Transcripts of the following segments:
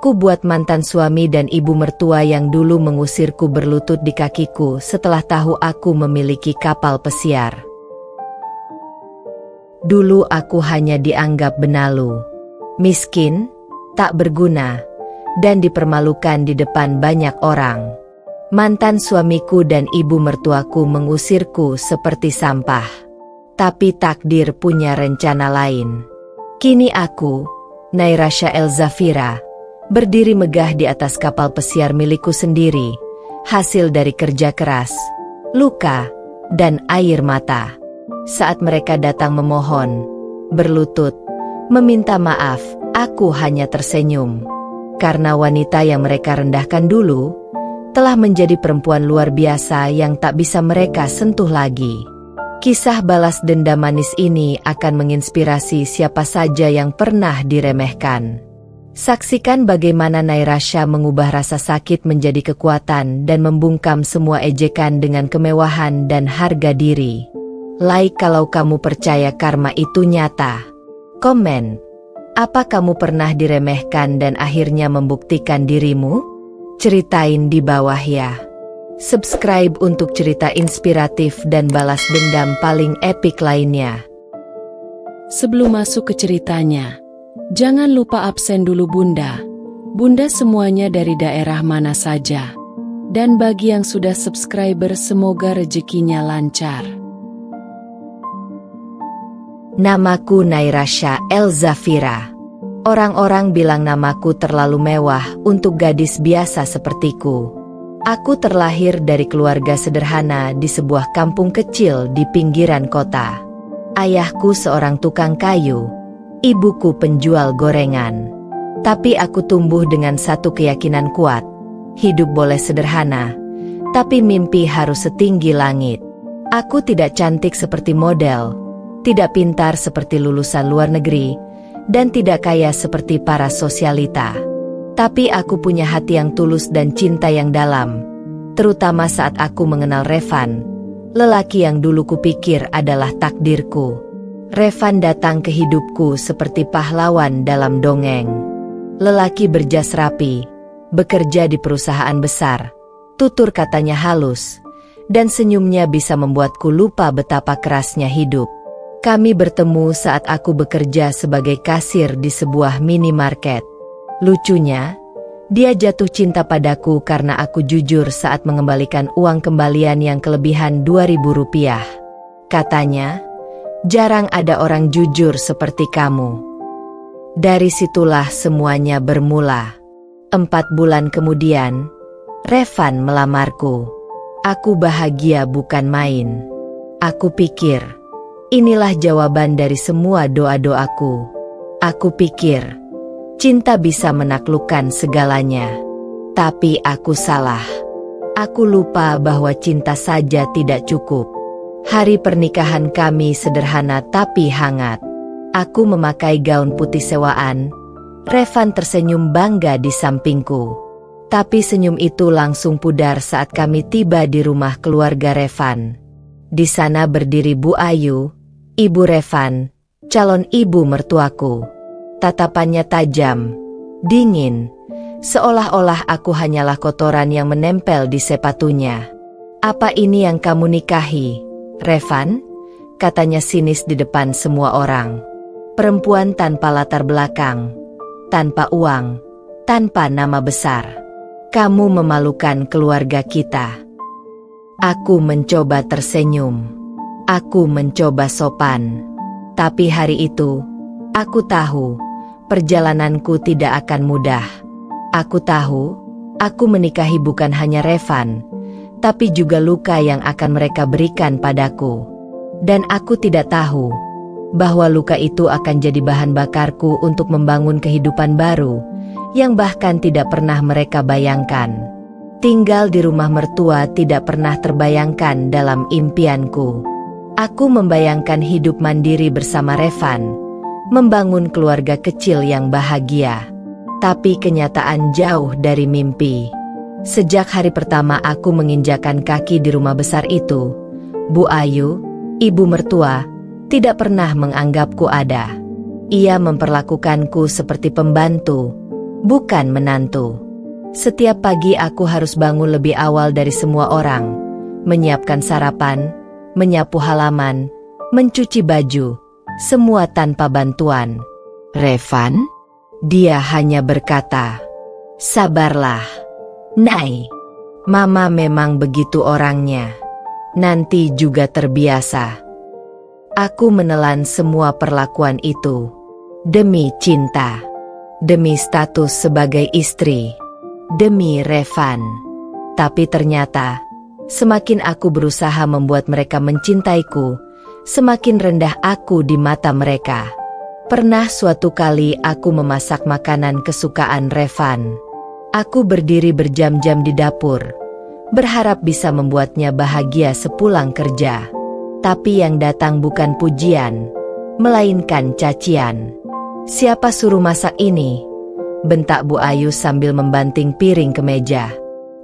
Aku buat mantan suami dan ibu mertua yang dulu mengusirku berlutut di kakiku setelah tahu aku memiliki kapal pesiar. Dulu aku hanya dianggap benalu, miskin, tak berguna, dan dipermalukan di depan banyak orang. Mantan suamiku dan ibu mertuaku mengusirku seperti sampah. Tapi takdir punya rencana lain. Kini aku, Nairasha Elzafira, berdiri megah di atas kapal pesiar milikku sendiri, hasil dari kerja keras, luka, dan air mata. Saat mereka datang memohon, berlutut, meminta maaf, aku hanya tersenyum. Karena wanita yang mereka rendahkan dulu, telah menjadi perempuan luar biasa yang tak bisa mereka sentuh lagi. Kisah balas dendam manis ini akan menginspirasi siapa saja yang pernah diremehkan. Saksikan bagaimana Nairasha mengubah rasa sakit menjadi kekuatan dan membungkam semua ejekan dengan kemewahan dan harga diri. Like kalau kamu percaya karma itu nyata. Komen, apa kamu pernah diremehkan dan akhirnya membuktikan dirimu? Ceritain di bawah ya. Subscribe untuk cerita inspiratif dan balas dendam paling epik lainnya. Sebelum masuk ke ceritanya, jangan lupa absen dulu Bunda. Bunda semuanya dari daerah mana saja. Dan bagi yang sudah subscriber semoga rezekinya lancar. Namaku Nairasha Elzafira. Orang-orang bilang namaku terlalu mewah untuk gadis biasa sepertiku. Aku terlahir dari keluarga sederhana di sebuah kampung kecil di pinggiran kota. Ayahku seorang tukang kayu, ibuku penjual gorengan. Tapi aku tumbuh dengan satu keyakinan kuat. Hidup boleh sederhana, tapi mimpi harus setinggi langit. Aku tidak cantik seperti model, tidak pintar seperti lulusan luar negeri, dan tidak kaya seperti para sosialita. Tapi aku punya hati yang tulus dan cinta yang dalam, terutama saat aku mengenal Revan, lelaki yang dulu kupikir adalah takdirku. Revan datang ke hidupku seperti pahlawan dalam dongeng. Lelaki berjas rapi, bekerja di perusahaan besar, tutur katanya halus, dan senyumnya bisa membuatku lupa betapa kerasnya hidup. Kami bertemu saat aku bekerja sebagai kasir di sebuah minimarket. Lucunya, dia jatuh cinta padaku karena aku jujur saat mengembalikan uang kembalian yang kelebihan Rp2.000. Katanya, jarang ada orang jujur seperti kamu. Dari situlah semuanya bermula. 4 bulan kemudian, Revan melamarku. Aku bahagia bukan main. Aku pikir, inilah jawaban dari semua doa-doaku. Aku pikir, cinta bisa menaklukkan segalanya. Tapi aku salah. Aku lupa bahwa cinta saja tidak cukup. Hari pernikahan kami sederhana tapi hangat. Aku memakai gaun putih sewaan. Revan tersenyum bangga di sampingku. Tapi senyum itu langsung pudar saat kami tiba di rumah keluarga Revan. Di sana berdiri Bu Ayu, Ibu Revan, calon ibu mertuaku. Tatapannya tajam, dingin, seolah-olah aku hanyalah kotoran yang menempel di sepatunya. Apa ini yang kamu nikahi, Revan? Katanya sinis di depan semua orang. Perempuan tanpa latar belakang, tanpa uang, tanpa nama besar. Kamu memalukan keluarga kita. Aku mencoba tersenyum. Aku mencoba sopan. Tapi hari itu, aku tahu, perjalananku tidak akan mudah. Aku tahu, aku menikahi bukan hanya Revan, tapi juga luka yang akan mereka berikan padaku. Dan aku tidak tahu, bahwa luka itu akan jadi bahan bakarku untuk membangun kehidupan baru, yang bahkan tidak pernah mereka bayangkan. Tinggal di rumah mertua tidak pernah terbayangkan dalam impianku. Aku membayangkan hidup mandiri bersama Revan, membangun keluarga kecil yang bahagia. Tapi kenyataan jauh dari mimpi. Sejak hari pertama aku menginjakan kaki di rumah besar itu, Bu Ayu, ibu mertua, tidak pernah menganggapku ada. Ia memperlakukanku seperti pembantu, bukan menantu. Setiap pagi aku harus bangun lebih awal dari semua orang, menyiapkan sarapan, menyapu halaman, mencuci baju, semua tanpa bantuan. Revan? Dia hanya berkata, "Sabarlah, Nay. Mama memang begitu orangnya. Nanti juga terbiasa." Aku menelan semua perlakuan itu. Demi cinta. Demi status sebagai istri. Demi Revan. Tapi ternyata, semakin aku berusaha membuat mereka mencintaiku, semakin rendah aku di mata mereka. Pernah suatu kali aku memasak makanan kesukaan Revan. Aku berdiri berjam-jam di dapur, berharap bisa membuatnya bahagia sepulang kerja. Tapi yang datang bukan pujian, melainkan cacian. "Siapa suruh masak ini?" bentak Bu Ayu sambil membanting piring ke meja.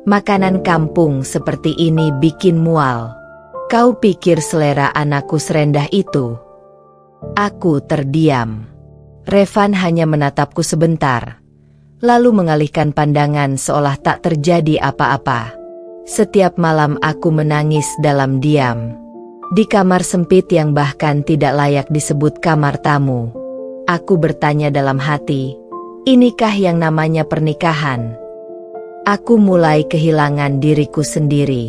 "Makanan kampung seperti ini bikin mual. Kau pikir selera anakku serendah itu?" Aku terdiam. Revan hanya menatapku sebentar, lalu mengalihkan pandangan seolah tak terjadi apa-apa. Setiap malam aku menangis dalam diam. Di kamar sempit yang bahkan tidak layak disebut kamar tamu. Aku bertanya dalam hati, inikah yang namanya pernikahan? Aku mulai kehilangan diriku sendiri.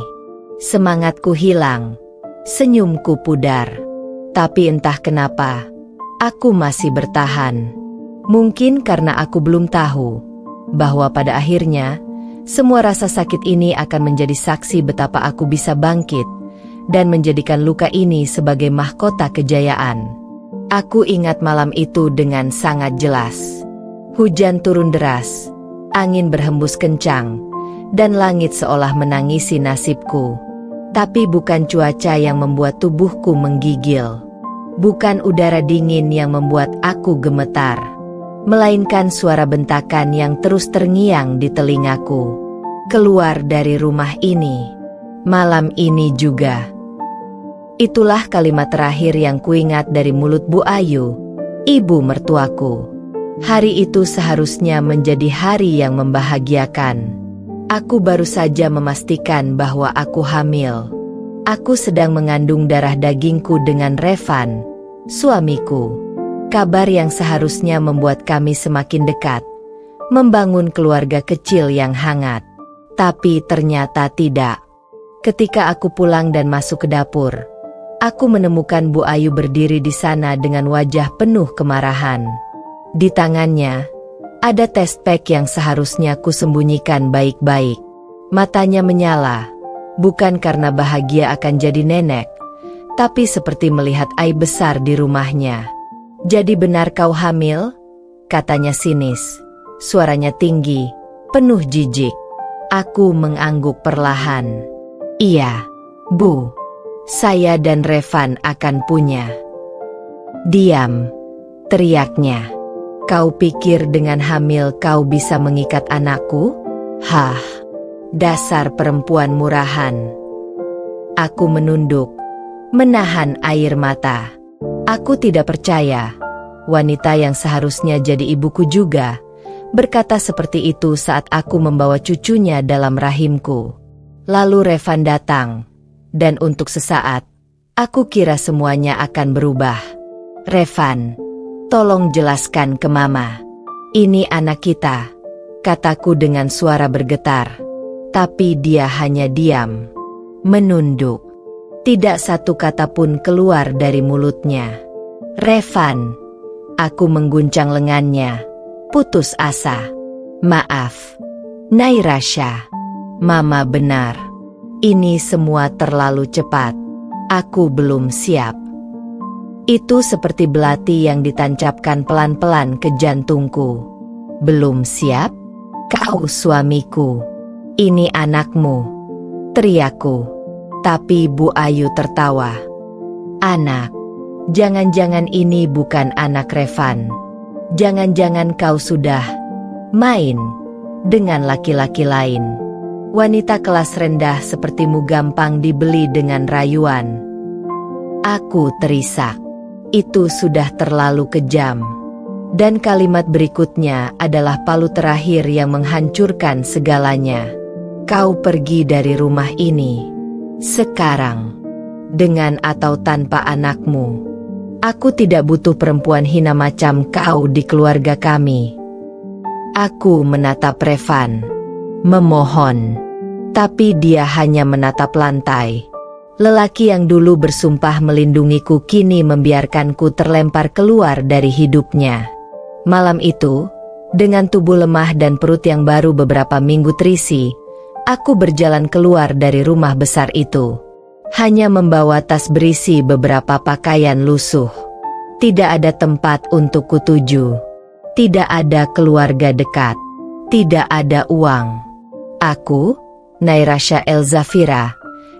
Semangatku hilang, senyumku pudar. Tapi entah kenapa, aku masih bertahan. Mungkin karena aku belum tahu bahwa pada akhirnya, semua rasa sakit ini akan menjadi saksi betapa aku bisa bangkit dan menjadikan luka ini sebagai mahkota kejayaan. Aku ingat malam itu dengan sangat jelas. Hujan turun deras, angin berhembus kencang, dan langit seolah menangisi nasibku. Tapi bukan cuaca yang membuat tubuhku menggigil. Bukan udara dingin yang membuat aku gemetar, melainkan suara bentakan yang terus terngiang di telingaku. Keluar dari rumah ini, malam ini juga. Itulah kalimat terakhir yang kuingat dari mulut Bu Ayu, ibu mertuaku. Hari itu seharusnya menjadi hari yang membahagiakan. Aku baru saja memastikan bahwa aku hamil. Aku sedang mengandung darah dagingku dengan Revan, suamiku. Kabar yang seharusnya membuat kami semakin dekat, membangun keluarga kecil yang hangat. Tapi ternyata tidak. Ketika aku pulang dan masuk ke dapur, aku menemukan Bu Ayu berdiri di sana dengan wajah penuh kemarahan. Di tangannya, ada test pack yang seharusnya kusembunyikan baik-baik. Matanya menyala, bukan karena bahagia akan jadi nenek, tapi seperti melihat aib besar di rumahnya. "Jadi benar kau hamil?" katanya sinis. Suaranya tinggi, penuh jijik. Aku mengangguk perlahan. "Iya, Bu. Saya dan Revan akan punya." "Diam," teriaknya. "Kau pikir dengan hamil kau bisa mengikat anakku? Hah, dasar perempuan murahan." Aku menunduk, menahan air mata. Aku tidak percaya. Wanita yang seharusnya jadi ibuku juga berkata seperti itu saat aku membawa cucunya dalam rahimku. Lalu Revan datang. Dan untuk sesaat, aku kira semuanya akan berubah. "Revan, tolong jelaskan ke Mama. Ini anak kita," kataku dengan suara bergetar. Tapi dia hanya diam, menunduk. Tidak satu kata pun keluar dari mulutnya. "Revan," aku mengguncang lengannya, putus asa. "Maaf, Nairasha. Mama benar. Ini semua terlalu cepat. Aku belum siap." Itu seperti belati yang ditancapkan pelan-pelan ke jantungku. "Belum siap? Kau suamiku. Ini anakmu," teriakku. Tapi Bu Ayu tertawa. "Anak? Jangan-jangan ini bukan anak Revan. Jangan-jangan kau sudah main dengan laki-laki lain. Wanita kelas rendah sepertimu gampang dibeli dengan rayuan." Aku terisak. Itu sudah terlalu kejam. Dan kalimat berikutnya adalah palu terakhir yang menghancurkan segalanya. Kau pergi dari rumah ini. Sekarang. Dengan atau tanpa anakmu. Aku tidak butuh perempuan hina macam kau di keluarga kami. Aku menatap Revan. Memohon. Tapi dia hanya menatap lantai. Lelaki yang dulu bersumpah melindungiku kini membiarkanku terlempar keluar dari hidupnya. Malam itu, dengan tubuh lemah dan perut yang baru beberapa minggu terisi, aku berjalan keluar dari rumah besar itu. Hanya membawa tas berisi beberapa pakaian lusuh. Tidak ada tempat untuk kutuju. Tidak ada keluarga dekat. Tidak ada uang. Aku, Nairasha Elzafira,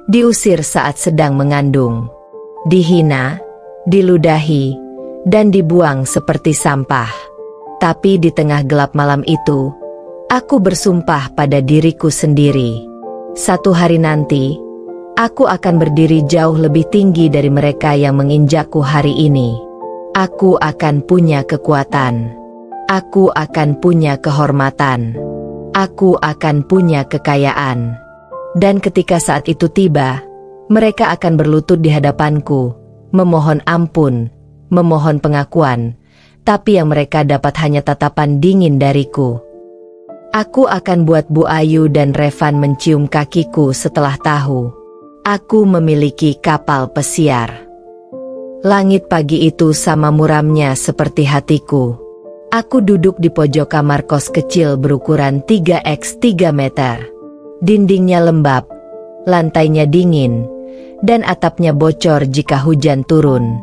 diusir saat sedang mengandung. Dihina, diludahi, dan dibuang seperti sampah. Tapi di tengah gelap malam itu, aku bersumpah pada diriku sendiri. Suatu hari nanti, aku akan berdiri jauh lebih tinggi dari mereka yang menginjakku hari ini. Aku akan punya kekuatan. Aku akan punya kehormatan. Aku akan punya kekayaan. Dan ketika saat itu tiba, mereka akan berlutut di hadapanku, memohon ampun, memohon pengakuan, tapi yang mereka dapat hanya tatapan dingin dariku. Aku akan buat Bu Ayu dan Revan mencium kakiku setelah tahu aku memiliki kapal pesiar. Langit pagi itu sama muramnya seperti hatiku. Aku duduk di pojok kamar kos kecil berukuran 3x3 meter. Dindingnya lembab, lantainya dingin, dan atapnya bocor jika hujan turun.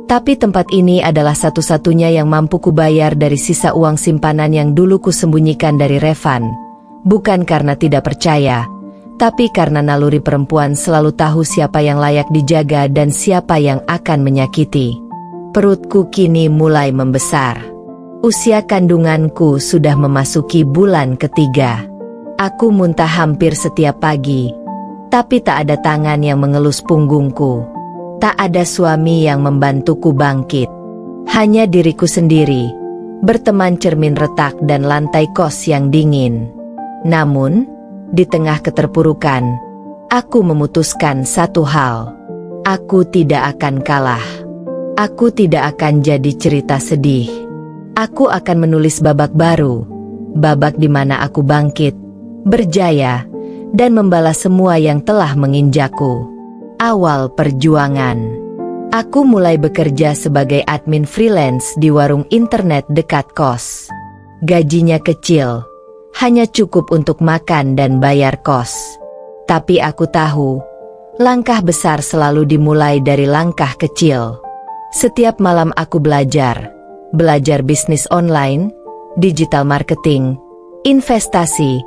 Tapi tempat ini adalah satu-satunya yang mampu kubayar dari sisa uang simpanan yang dulu kusembunyikan dari Revan. Bukan karena tidak percaya, tapi karena naluri perempuan selalu tahu siapa yang layak dijaga dan siapa yang akan menyakiti. Perutku kini mulai membesar. Usia kandunganku sudah memasuki bulan ketiga. Aku muntah hampir setiap pagi, tapi tak ada tangan yang mengelus punggungku. Tak ada suami yang membantuku bangkit. Hanya diriku sendiri, berteman cermin retak dan lantai kos yang dingin. Namun, di tengah keterpurukan, aku memutuskan satu hal. Aku tidak akan kalah. Aku tidak akan jadi cerita sedih. Aku akan menulis babak baru. Babak di mana aku bangkit, berjaya, dan membalas semua yang telah menginjakku. Awal perjuangan. Aku mulai bekerja sebagai admin freelance di warung internet dekat kos. Gajinya kecil, hanya cukup untuk makan dan bayar kos. Tapi aku tahu, langkah besar selalu dimulai dari langkah kecil. Setiap malam aku belajar bisnis online, digital marketing, investasi,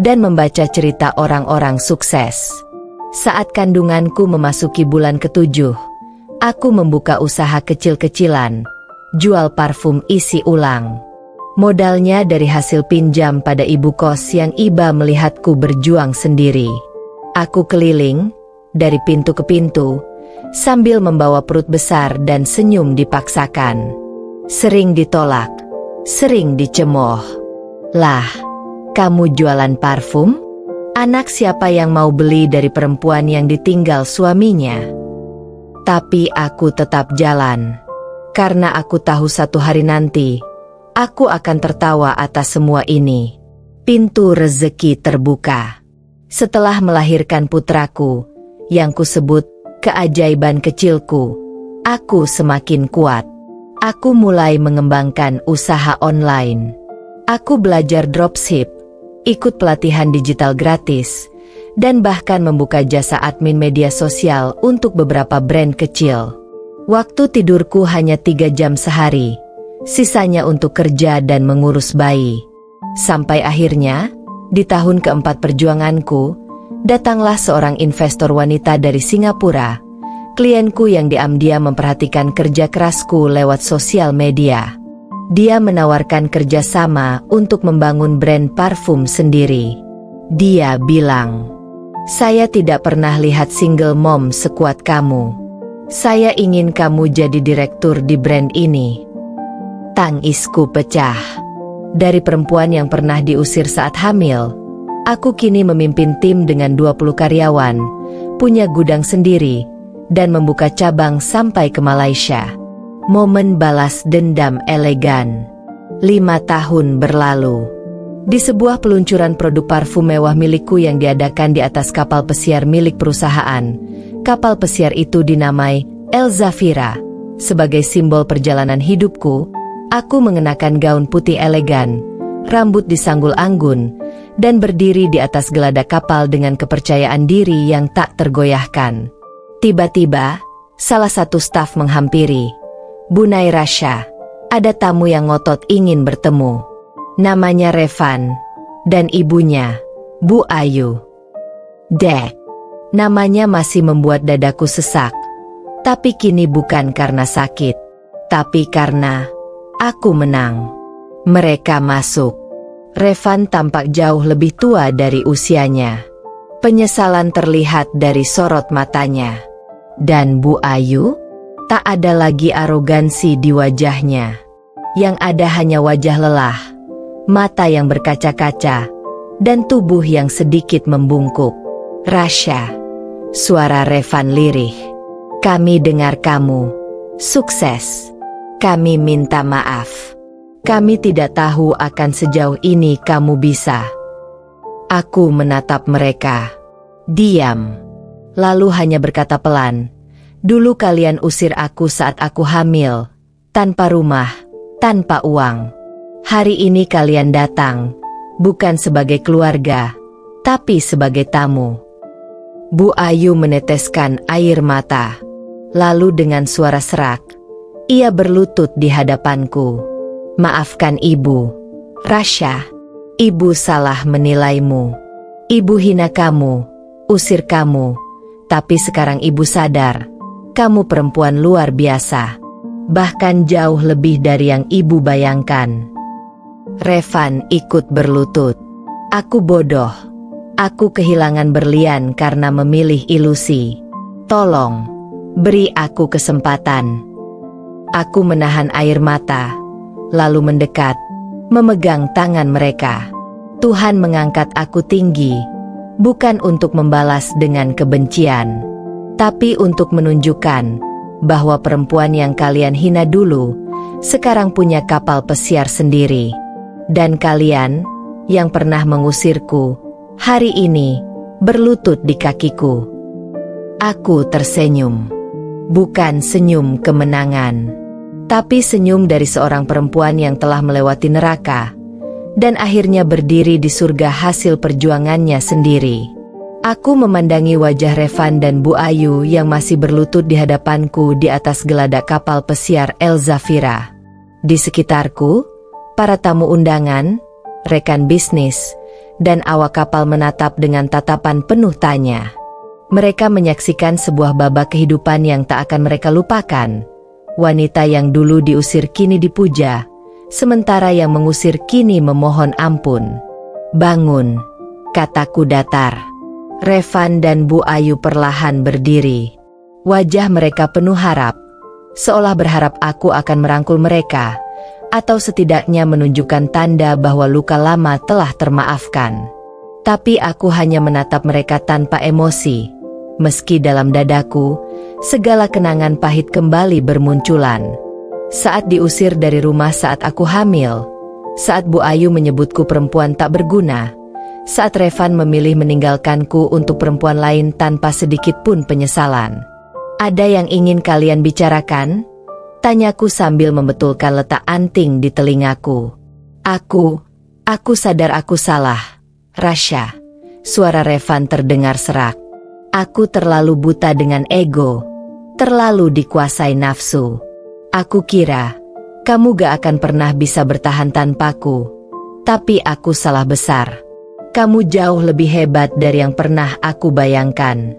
dan membaca cerita orang-orang sukses. Saat kandunganku memasuki bulan ke-7, aku membuka usaha kecil-kecilan, jual parfum isi ulang. Modalnya dari hasil pinjam pada ibu kos yang iba melihatku berjuang sendiri. Aku keliling, dari pintu ke pintu, sambil membawa perut besar dan senyum dipaksakan. Sering ditolak, sering dicemooh. Lah, kamu jualan parfum? Anak siapa yang mau beli dari perempuan yang ditinggal suaminya? Tapi aku tetap jalan. Karena aku tahu satu hari nanti, aku akan tertawa atas semua ini. Pintu rezeki terbuka. Setelah melahirkan putraku, yang kusebut keajaiban kecilku, aku semakin kuat. Aku mulai mengembangkan usaha online. Aku belajar dropship, ikut pelatihan digital gratis, dan bahkan membuka jasa admin media sosial untuk beberapa brand kecil. Waktu tidurku hanya 3 jam sehari, sisanya untuk kerja dan mengurus bayi. Sampai akhirnya, di tahun keempat perjuanganku, datanglah seorang investor wanita dari Singapura, klienku yang diam-diam memperhatikan kerja kerasku lewat sosial media. Dia menawarkan kerjasama untuk membangun brand parfum sendiri. Dia bilang, "Saya tidak pernah lihat single mom sekuat kamu. Saya ingin kamu jadi direktur di brand ini." Tangisku pecah. Dari perempuan yang pernah diusir saat hamil, aku kini memimpin tim dengan 20 karyawan, punya gudang sendiri, dan membuka cabang sampai ke Malaysia. Momen balas dendam elegan. 5 tahun berlalu. Di sebuah peluncuran produk parfum mewah milikku yang diadakan di atas kapal pesiar milik perusahaan, kapal pesiar itu dinamai El Zafira. Sebagai simbol perjalanan hidupku, aku mengenakan gaun putih elegan, rambut disanggul anggun, dan berdiri di atas geladak kapal dengan kepercayaan diri yang tak tergoyahkan. Tiba-tiba, salah satu staf menghampiri. "Bu Nairasha, ada tamu yang ngotot ingin bertemu." Namanya Revan, dan ibunya, Bu Ayu. Dek, namanya masih membuat dadaku sesak. Tapi kini bukan karena sakit, tapi karena aku menang. Mereka masuk. Revan tampak jauh lebih tua dari usianya. Penyesalan terlihat dari sorot matanya. Dan Bu Ayu, tak ada lagi arogansi di wajahnya. Yang ada hanya wajah lelah, mata yang berkaca-kaca, dan tubuh yang sedikit membungkuk. "Rasha," suara Revan lirih. "Kami dengar kamu. Sukses. Kami minta maaf. Kami tidak tahu akan sejauh ini kamu bisa." Aku menatap mereka. Diam. Lalu hanya berkata pelan, "Dulu kalian usir aku saat aku hamil, tanpa rumah, tanpa uang. Hari ini kalian datang, bukan sebagai keluarga, tapi sebagai tamu." Bu Ayu meneteskan air mata. Lalu dengan suara serak, ia berlutut di hadapanku. "Maafkan Ibu. Rasha, Ibu salah menilaimu. Ibu hina kamu, usir kamu. Tapi sekarang Ibu sadar, kamu perempuan luar biasa. Bahkan jauh lebih dari yang Ibu bayangkan." Revan ikut berlutut. "Aku bodoh. Aku kehilangan berlian karena memilih ilusi. Tolong, beri aku kesempatan." Aku menahan air mata, lalu mendekat, memegang tangan mereka. Tuhan mengangkat aku tinggi, bukan untuk membalas dengan kebencian, tapi untuk menunjukkan bahwa perempuan yang kalian hina dulu, sekarang punya kapal pesiar sendiri. Dan kalian, yang pernah mengusirku, hari ini berlutut di kakiku. Aku tersenyum. Bukan senyum kemenangan, tapi senyum dari seorang perempuan yang telah melewati neraka, dan akhirnya berdiri di surga hasil perjuangannya sendiri. Aku memandangi wajah Revan dan Bu Ayu yang masih berlutut di hadapanku di atas geladak kapal pesiar El Zafira. Di sekitarku, para tamu undangan, rekan bisnis, dan awak kapal menatap dengan tatapan penuh tanya. Mereka menyaksikan sebuah babak kehidupan yang tak akan mereka lupakan. Wanita yang dulu diusir kini dipuja, sementara yang mengusir kini memohon ampun. "Bangun," kataku datar. Revan dan Bu Ayu perlahan berdiri. Wajah mereka penuh harap, seolah berharap aku akan merangkul mereka, atau setidaknya menunjukkan tanda bahwa luka lama telah termaafkan. Tapi aku hanya menatap mereka tanpa emosi, meski dalam dadaku, segala kenangan pahit kembali bermunculan. Saat diusir dari rumah saat aku hamil, saat Bu Ayu menyebutku perempuan tak berguna, saat Revan memilih meninggalkanku untuk perempuan lain tanpa sedikit pun penyesalan. "Ada yang ingin kalian bicarakan?" tanyaku sambil membetulkan letak anting di telingaku. Aku sadar aku salah, Rasha." Suara Revan terdengar serak. "Aku terlalu buta dengan ego, terlalu dikuasai nafsu. Aku kira kamu gak akan pernah bisa bertahan tanpaku, tapi aku salah besar. Kamu jauh lebih hebat dari yang pernah aku bayangkan."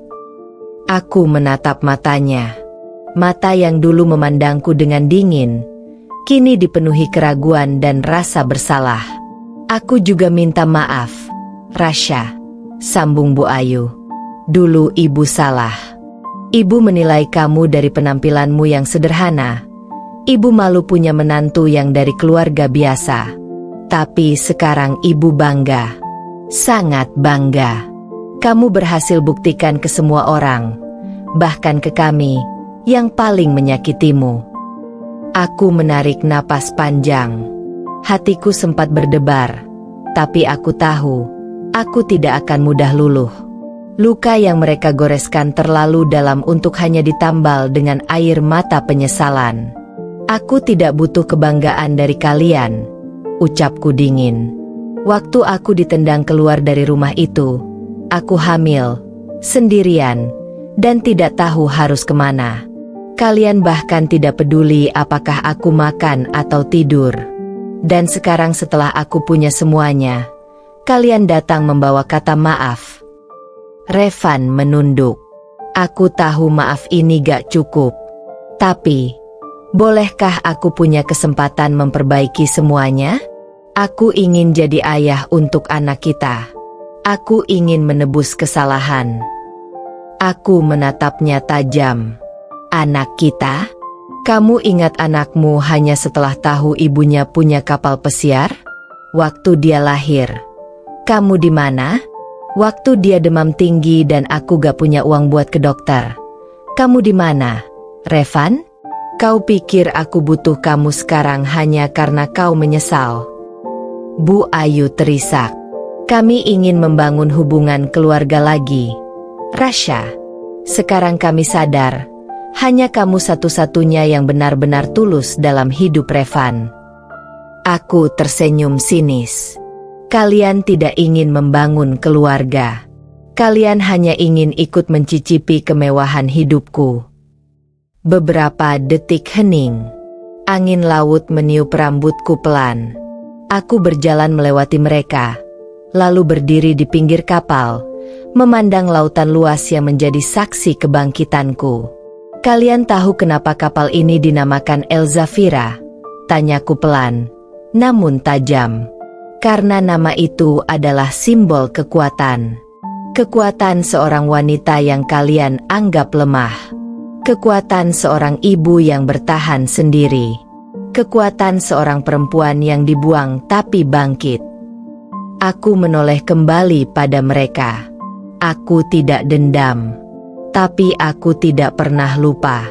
Aku menatap matanya. Mata yang dulu memandangku dengan dingin, kini dipenuhi keraguan dan rasa bersalah. "Aku juga minta maaf, Rasha," sambung Bu Ayu. "Dulu Ibu salah. Ibu menilai kamu dari penampilanmu yang sederhana, Ibu malu punya menantu yang dari keluarga biasa. Tapi sekarang ibu bangga. Sangat bangga. Kamu berhasil buktikan ke semua orang, bahkan ke kami, yang paling menyakitimu. Aku menarik napas panjang. Hatiku sempat berdebar, tapi aku tahu, aku tidak akan mudah luluh. Luka yang mereka goreskan terlalu dalam untuk hanya ditambal dengan air mata penyesalan. Aku tidak butuh kebanggaan dari kalian, ucapku dingin. Waktu aku ditendang keluar dari rumah itu, aku hamil, sendirian, dan tidak tahu harus kemana. Kalian bahkan tidak peduli apakah aku makan atau tidur. Dan sekarang setelah aku punya semuanya, kalian datang membawa kata maaf. Revan menunduk. Aku tahu maaf ini gak cukup. Tapi, bolehkah aku punya kesempatan memperbaiki semuanya? Aku ingin jadi ayah untuk anak kita. Aku ingin menebus kesalahan. Aku menatapnya tajam. Anak kita? Kamu ingat anakmu hanya setelah tahu ibunya punya kapal pesiar? Waktu dia lahir. Kamu di mana? Waktu dia demam tinggi dan aku gak punya uang buat ke dokter. Kamu di mana, Revan? Kau pikir aku butuh kamu sekarang hanya karena kau menyesal? Bu Ayu terisak. Kami ingin membangun hubungan keluarga lagi. Rasha, sekarang kami sadar, hanya kamu satu-satunya yang benar-benar tulus dalam hidup Revan. Aku tersenyum sinis. Kalian tidak ingin membangun keluarga. Kalian hanya ingin ikut mencicipi kemewahan hidupku. Beberapa detik hening. Angin laut meniup rambutku pelan. Aku berjalan melewati mereka, lalu berdiri di pinggir kapal, memandang lautan luas yang menjadi saksi kebangkitanku. Kalian tahu kenapa kapal ini dinamakan El Zafira? Tanyaku pelan, namun tajam. Karena nama itu adalah simbol kekuatan. Kekuatan seorang wanita yang kalian anggap lemah. Kekuatan seorang ibu yang bertahan sendiri. Kekuatan seorang perempuan yang dibuang tapi bangkit. Aku menoleh kembali pada mereka. Aku tidak dendam. Tapi aku tidak pernah lupa.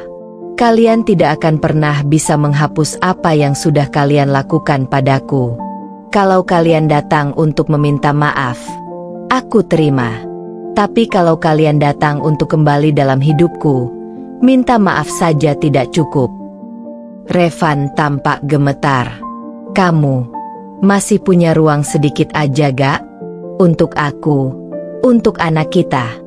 Kalian tidak akan pernah bisa menghapus apa yang sudah kalian lakukan padaku. Kalau kalian datang untuk meminta maaf, aku terima. Tapi kalau kalian datang untuk kembali dalam hidupku, minta maaf saja tidak cukup. Revan tampak gemetar. Kamu masih punya ruang sedikit aja gak? Untuk aku, untuk anak kita.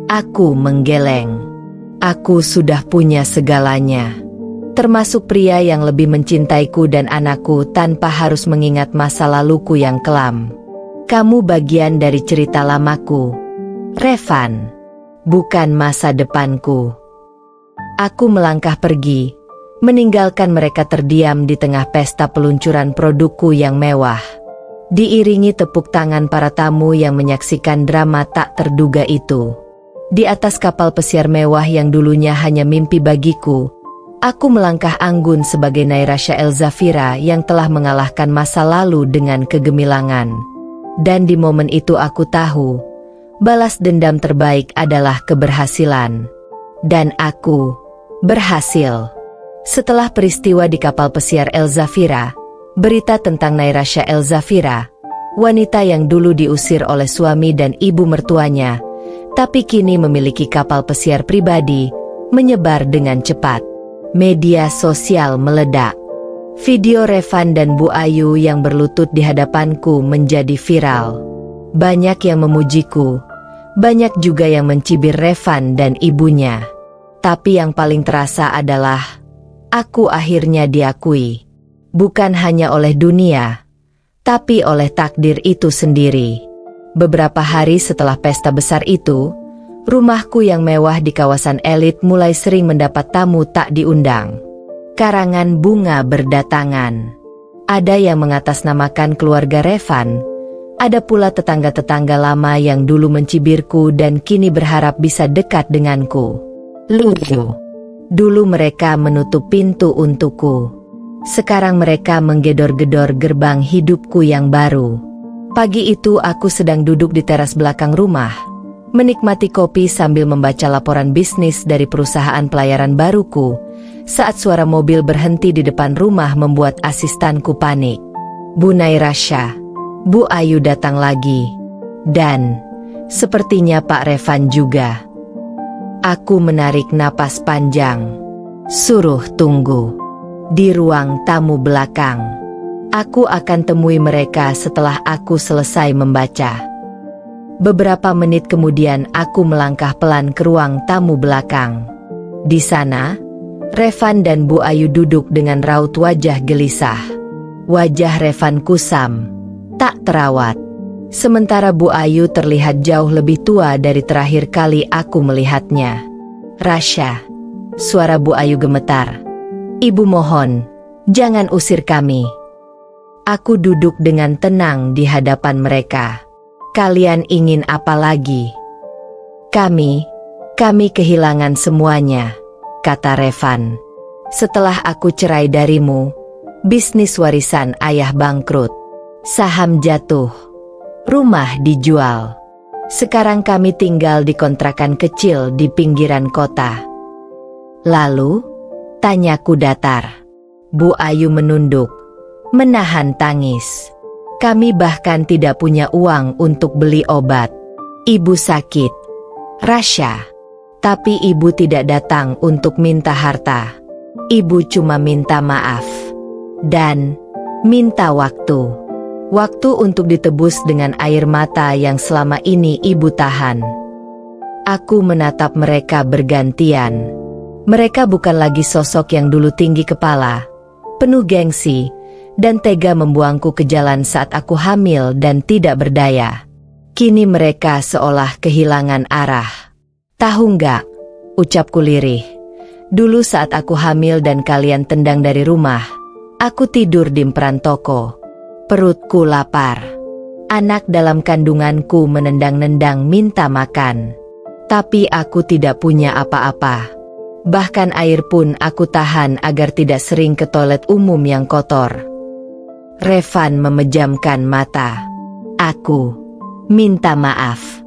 Aku menggeleng. Aku sudah punya segalanya. Termasuk pria yang lebih mencintaiku dan anakku tanpa harus mengingat masa laluku yang kelam. Kamu bagian dari cerita lamaku, Revan, bukan masa depanku. Aku melangkah pergi, meninggalkan mereka terdiam di tengah pesta peluncuran produkku yang mewah. Diiringi tepuk tangan para tamu yang menyaksikan drama tak terduga itu. Di atas kapal pesiar mewah yang dulunya hanya mimpi bagiku, aku melangkah anggun sebagai Nairasha El Zafira yang telah mengalahkan masa lalu dengan kegemilangan. Dan di momen itu aku tahu, balas dendam terbaik adalah keberhasilan. Dan aku berhasil. Setelah peristiwa di kapal pesiar El Zafira, berita tentang Nairasha El Zafira, wanita yang dulu diusir oleh suami dan ibu mertuanya, tapi kini memiliki kapal pesiar pribadi, menyebar dengan cepat. Media sosial meledak. Video Revan dan Bu Ayu yang berlutut di hadapanku menjadi viral. Banyak yang memujiku, banyak juga yang mencibir Revan dan ibunya. Tapi yang paling terasa adalah, aku akhirnya diakui. Bukan hanya oleh dunia, tapi oleh takdir itu sendiri. Beberapa hari setelah pesta besar itu, rumahku yang mewah di kawasan elit mulai sering mendapat tamu tak diundang. Karangan bunga berdatangan. Ada yang mengatasnamakan keluarga Revan, ada pula tetangga-tetangga lama yang dulu mencibirku dan kini berharap bisa dekat denganku. Lucu. Dulu mereka menutup pintu untukku. Sekarang mereka menggedor-gedor gerbang hidupku yang baru. Pagi itu aku sedang duduk di teras belakang rumah, menikmati kopi sambil membaca laporan bisnis dari perusahaan pelayaran baruku, saat suara mobil berhenti di depan rumah membuat asistanku panik. Bu Nairasha, Bu Ayu datang lagi. Dan sepertinya Pak Revan juga. Aku menarik napas panjang. Suruh tunggu di ruang tamu belakang. Aku akan temui mereka setelah aku selesai membaca. Beberapa menit kemudian aku melangkah pelan ke ruang tamu belakang. Di sana, Revan dan Bu Ayu duduk dengan raut wajah gelisah. Wajah Revan kusam, tak terawat. Sementara Bu Ayu terlihat jauh lebih tua dari terakhir kali aku melihatnya. Rasha, suara Bu Ayu gemetar. Ibu mohon, jangan usir kami. Aku duduk dengan tenang di hadapan mereka. Kalian ingin apa lagi? Kami kehilangan semuanya, kata Revan. Setelah aku cerai darimu, bisnis warisan ayah bangkrut. Saham jatuh. Rumah dijual. Sekarang kami tinggal di kontrakan kecil di pinggiran kota. Lalu, tanyaku datar. Bu Ayu menunduk, menahan tangis. Kami bahkan tidak punya uang untuk beli obat. Ibu sakit, Rasha. Tapi ibu tidak datang untuk minta harta. Ibu cuma minta maaf. Dan minta waktu. Waktu untuk ditebus dengan air mata yang selama ini ibu tahan. Aku menatap mereka bergantian. Mereka bukan lagi sosok yang dulu tinggi kepala, penuh gengsi, dan tega membuangku ke jalan saat aku hamil dan tidak berdaya. Kini mereka seolah kehilangan arah. Tahu nggak? Ucapku lirih. Dulu saat aku hamil dan kalian tendang dari rumah, aku tidur di emperan toko. Perutku lapar. Anak dalam kandunganku menendang-nendang minta makan. Tapi aku tidak punya apa-apa. Bahkan air pun aku tahan agar tidak sering ke toilet umum yang kotor. Revan memejamkan mata. Aku minta maaf.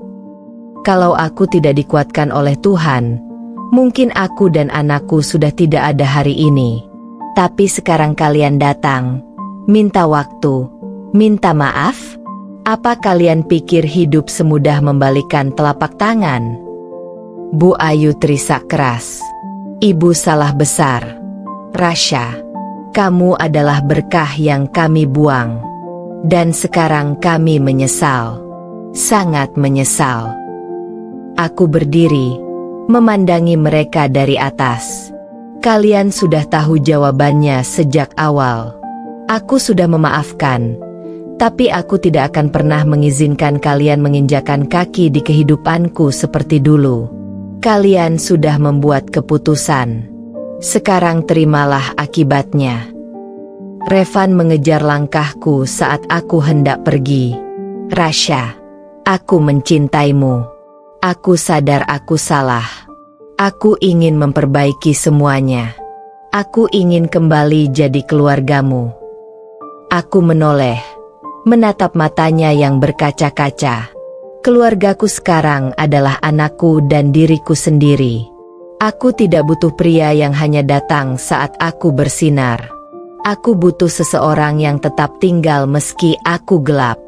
Kalau aku tidak dikuatkan oleh Tuhan, mungkin aku dan anakku sudah tidak ada hari ini. Tapi sekarang kalian datang, minta waktu, minta maaf? Apa kalian pikir hidup semudah membalikkan telapak tangan? Bu Ayu terisak keras. Ibu salah besar. Rasha, kamu adalah berkah yang kami buang. Dan sekarang kami menyesal. Sangat menyesal. Aku berdiri, memandangi mereka dari atas. Kalian sudah tahu jawabannya sejak awal. Aku sudah memaafkan. Tapi aku tidak akan pernah mengizinkan kalian menginjakan kaki di kehidupanku seperti dulu. Kalian sudah membuat keputusan. Sekarang terimalah akibatnya. Revan mengejar langkahku saat aku hendak pergi. Rasha, aku mencintaimu. Aku sadar aku salah. Aku ingin memperbaiki semuanya. Aku ingin kembali jadi keluargamu. Aku menoleh, menatap matanya yang berkaca-kaca. Keluargaku sekarang adalah anakku dan diriku sendiri. Aku tidak butuh pria yang hanya datang saat aku bersinar. Aku butuh seseorang yang tetap tinggal meski aku gelap.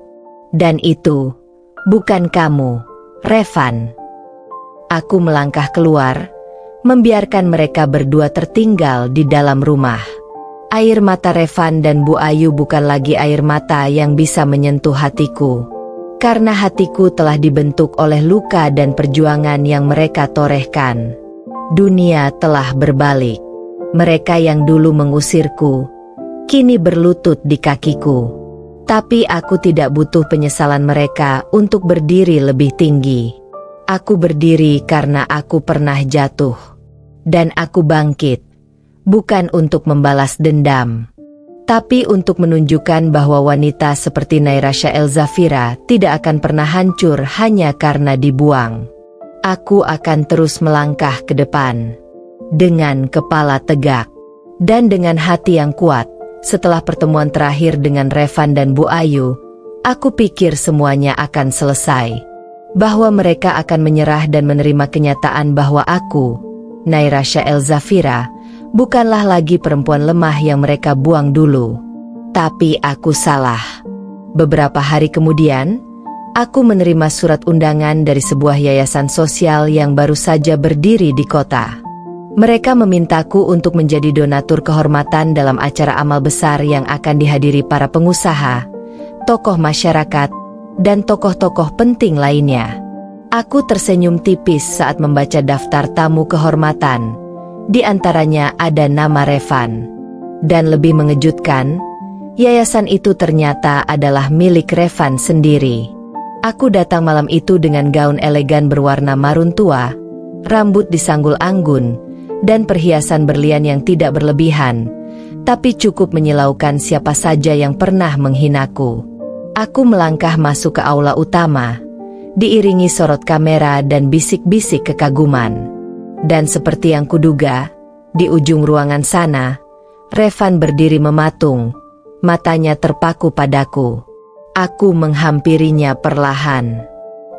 Dan itu bukan kamu, Revan. Aku melangkah keluar, membiarkan mereka berdua tertinggal di dalam rumah. Air mata Revan dan Bu Ayu bukan lagi air mata yang bisa menyentuh hatiku. Karena hatiku telah dibentuk oleh luka dan perjuangan yang mereka torehkan. Dunia telah berbalik. Mereka yang dulu mengusirku, kini berlutut di kakiku. Tapi aku tidak butuh penyesalan mereka untuk berdiri lebih tinggi. Aku berdiri karena aku pernah jatuh. Dan aku bangkit, bukan untuk membalas dendam. Tapi untuk menunjukkan bahwa wanita seperti Nairasha Elzafira tidak akan pernah hancur hanya karena dibuang. Aku akan terus melangkah ke depan. Dengan kepala tegak dan dengan hati yang kuat, setelah pertemuan terakhir dengan Revan dan Bu Ayu, aku pikir semuanya akan selesai. Bahwa mereka akan menyerah dan menerima kenyataan bahwa aku, Nairasha Elzafira, bukanlah lagi perempuan lemah yang mereka buang dulu. Tapi aku salah. Beberapa hari kemudian, aku menerima surat undangan dari sebuah yayasan sosial yang baru saja berdiri di kota. Mereka memintaku untuk menjadi donatur kehormatan dalam acara amal besar yang akan dihadiri para pengusaha, tokoh masyarakat, dan tokoh-tokoh penting lainnya. Aku tersenyum tipis saat membaca daftar tamu kehormatan. Di antaranya ada nama Revan. Dan lebih mengejutkan, yayasan itu ternyata adalah milik Revan sendiri. Aku datang malam itu dengan gaun elegan berwarna marun tua, rambut disanggul anggun, dan perhiasan berlian yang tidak berlebihan, tapi cukup menyilaukan siapa saja yang pernah menghinaku. Aku melangkah masuk ke aula utama, diiringi sorot kamera dan bisik-bisik kekaguman. Dan seperti yang kuduga, di ujung ruangan sana, Revan berdiri mematung, matanya terpaku padaku. Aku menghampirinya perlahan.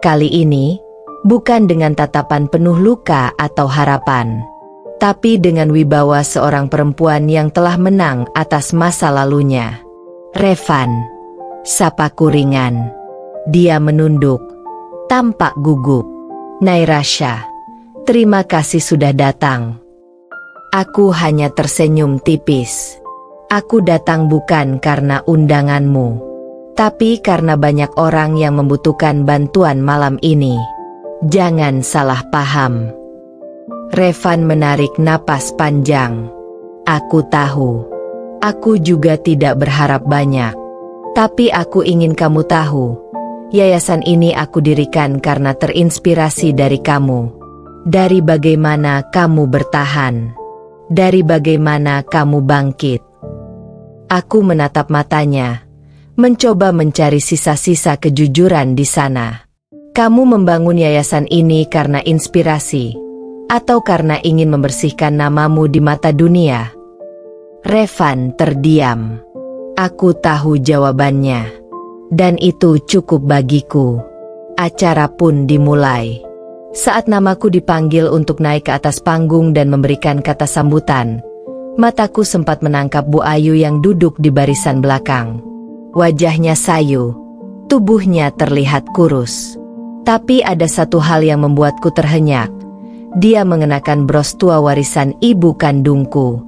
Kali ini, bukan dengan tatapan penuh luka atau harapan, tapi dengan wibawa seorang perempuan yang telah menang atas masa lalunya. Revan, sapaku ringan. Dia menunduk, tampak gugup. Nairasha, terima kasih sudah datang. Aku hanya tersenyum tipis. Aku datang bukan karena undanganmu, tapi karena banyak orang yang membutuhkan bantuan malam ini. Jangan salah paham. Revan menarik napas panjang. Aku tahu. Aku juga tidak berharap banyak. Tapi aku ingin kamu tahu, yayasan ini aku dirikan karena terinspirasi dari kamu. Dari bagaimana kamu bertahan. Dari bagaimana kamu bangkit. Aku menatap matanya, mencoba mencari sisa-sisa kejujuran di sana. Kamu membangun yayasan ini karena inspirasi, atau karena ingin membersihkan namamu di mata dunia? Revan terdiam. Aku tahu jawabannya. Dan itu cukup bagiku. Acara pun dimulai. Saat namaku dipanggil untuk naik ke atas panggung dan memberikan kata sambutan, mataku sempat menangkap Bu Ayu yang duduk di barisan belakang. Wajahnya sayu, tubuhnya terlihat kurus. Tapi ada satu hal yang membuatku terhenyak. Dia mengenakan bros tua warisan ibu kandungku.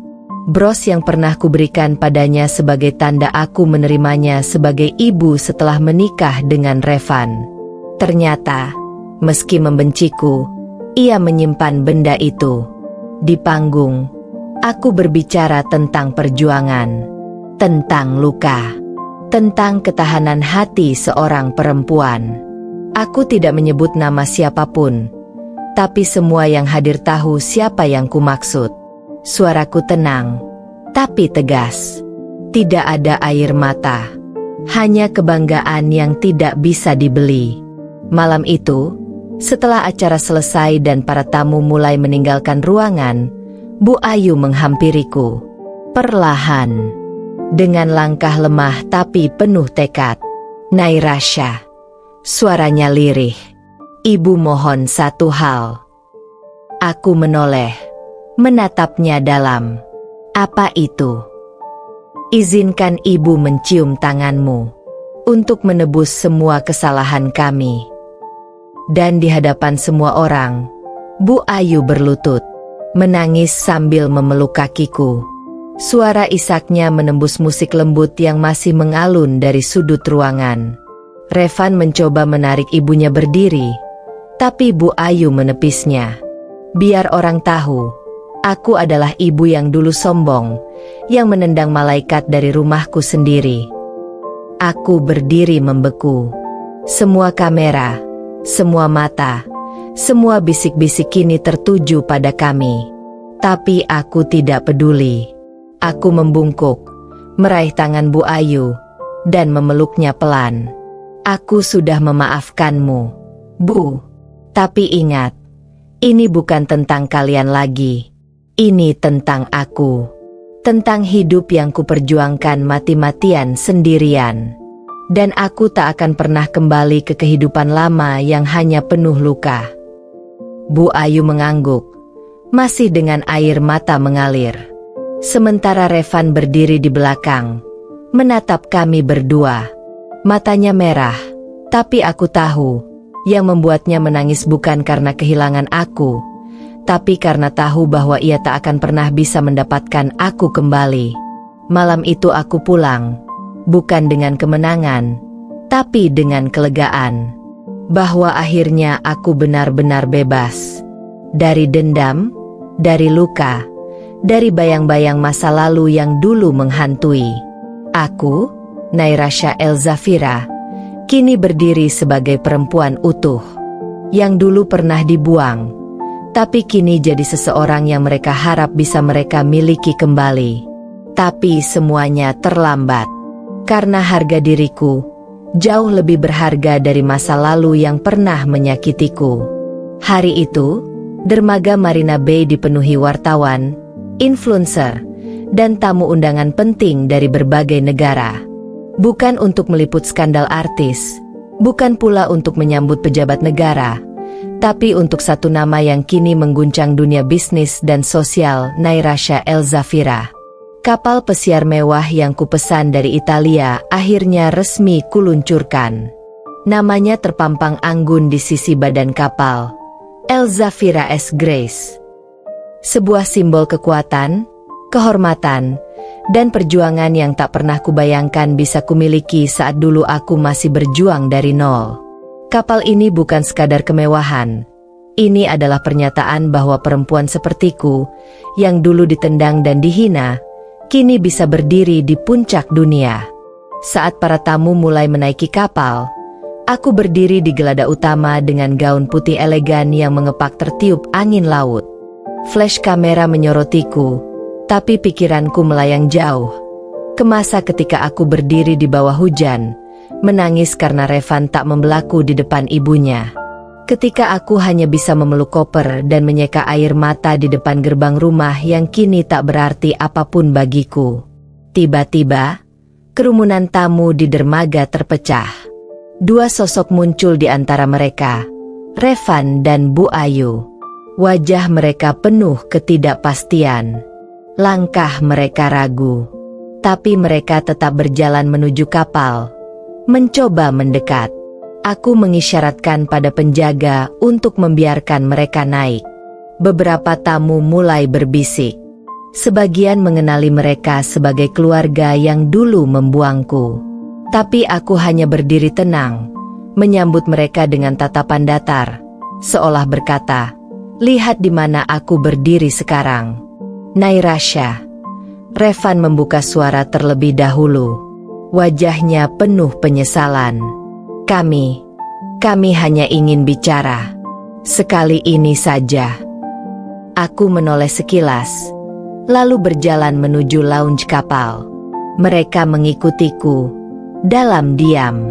Bros yang pernah kuberikan padanya sebagai tanda aku menerimanya sebagai ibu setelah menikah dengan Revan. Ternyata, meski membenciku, ia menyimpan benda itu. Di panggung, aku berbicara tentang perjuangan, tentang luka, tentang ketahanan hati seorang perempuan. Aku tidak menyebut nama siapapun, tapi semua yang hadir tahu siapa yang kumaksud. Suaraku tenang, tapi tegas. Tidak ada air mata, hanya kebanggaan yang tidak bisa dibeli. Malam itu, setelah acara selesai dan para tamu mulai meninggalkan ruangan, Bu Ayu menghampiriku. Perlahan, dengan langkah lemah tapi penuh tekad. Nairasha, suaranya lirih. Ibu mohon satu hal. Aku menoleh, menatapnya dalam. Apa itu? Izinkan ibu mencium tanganmu untuk menebus semua kesalahan kami. Dan di hadapan semua orang, Bu Ayu berlutut, menangis sambil memeluk kakiku. Suara isaknya menembus musik lembut yang masih mengalun dari sudut ruangan. Revan mencoba menarik ibunya berdiri, tapi Bu Ayu menepisnya. Biar orang tahu, aku adalah ibu yang dulu sombong, yang menendang malaikat dari rumahku sendiri. Aku berdiri membeku. Semua kamera, semua mata, semua bisik-bisik kini tertuju pada kami. Tapi aku tidak peduli. Aku membungkuk, meraih tangan Bu Ayu, dan memeluknya pelan. Aku sudah memaafkanmu, Bu. Tapi ingat, ini bukan tentang kalian lagi. Ini tentang aku. Tentang hidup yang kuperjuangkan mati-matian sendirian. Dan aku tak akan pernah kembali ke kehidupan lama yang hanya penuh luka. Bu Ayu mengangguk, masih dengan air mata mengalir. Sementara Revan berdiri di belakang, menatap kami berdua. Matanya merah, tapi aku tahu, yang membuatnya menangis bukan karena kehilangan aku, tapi karena tahu bahwa ia tak akan pernah bisa mendapatkan aku kembali. Malam itu aku pulang, bukan dengan kemenangan, tapi dengan kelegaan. Bahwa akhirnya aku benar-benar bebas. Dari dendam, dari luka, dari bayang-bayang masa lalu yang dulu menghantui. Aku, Nairasha Elzafira, kini berdiri sebagai perempuan utuh. Yang dulu pernah dibuang, tapi kini jadi seseorang yang mereka harap bisa mereka miliki kembali. Tapi semuanya terlambat. Karena harga diriku jauh lebih berharga dari masa lalu yang pernah menyakitiku. Hari itu, dermaga Marina Bay dipenuhi wartawan, influencer, dan tamu undangan penting dari berbagai negara. Bukan untuk meliput skandal artis, bukan pula untuk menyambut pejabat negara, tapi untuk satu nama yang kini mengguncang dunia bisnis dan sosial, Nairasha Elzafira. Kapal pesiar mewah yang kupesan dari Italia akhirnya resmi kuluncurkan. Namanya terpampang anggun di sisi badan kapal, Elzafira S. Grace. Sebuah simbol kekuatan, kehormatan, dan perjuangan yang tak pernah kubayangkan bisa kumiliki saat dulu aku masih berjuang dari nol. Kapal ini bukan sekadar kemewahan. Ini adalah pernyataan bahwa perempuan sepertiku, yang dulu ditendang dan dihina, kini bisa berdiri di puncak dunia. Saat para tamu mulai menaiki kapal, aku berdiri di gelada utama dengan gaun putih elegan yang mengepak tertiup angin laut. Flash kamera menyorotiku, tapi pikiranku melayang jauh. Ke masa ketika aku berdiri di bawah hujan, menangis karena Revan tak membelaku di depan ibunya. Ketika aku hanya bisa memeluk koper dan menyeka air mata di depan gerbang rumah yang kini tak berarti apapun bagiku. Tiba-tiba, kerumunan tamu di dermaga terpecah. Dua sosok muncul di antara mereka, Revan dan Bu Ayu. Wajah mereka penuh ketidakpastian. Langkah mereka ragu. Tapi mereka tetap berjalan menuju kapal, mencoba mendekat. Aku mengisyaratkan pada penjaga untuk membiarkan mereka naik. Beberapa tamu mulai berbisik. Sebagian mengenali mereka sebagai keluarga yang dulu membuangku. Tapi aku hanya berdiri tenang, menyambut mereka dengan tatapan datar, seolah berkata, "Lihat di mana aku berdiri sekarang." Nairasha. Revan membuka suara terlebih dahulu. Wajahnya penuh penyesalan. Kami hanya ingin bicara. Sekali ini saja. Aku menoleh sekilas, lalu berjalan menuju lounge kapal. Mereka mengikutiku, dalam diam.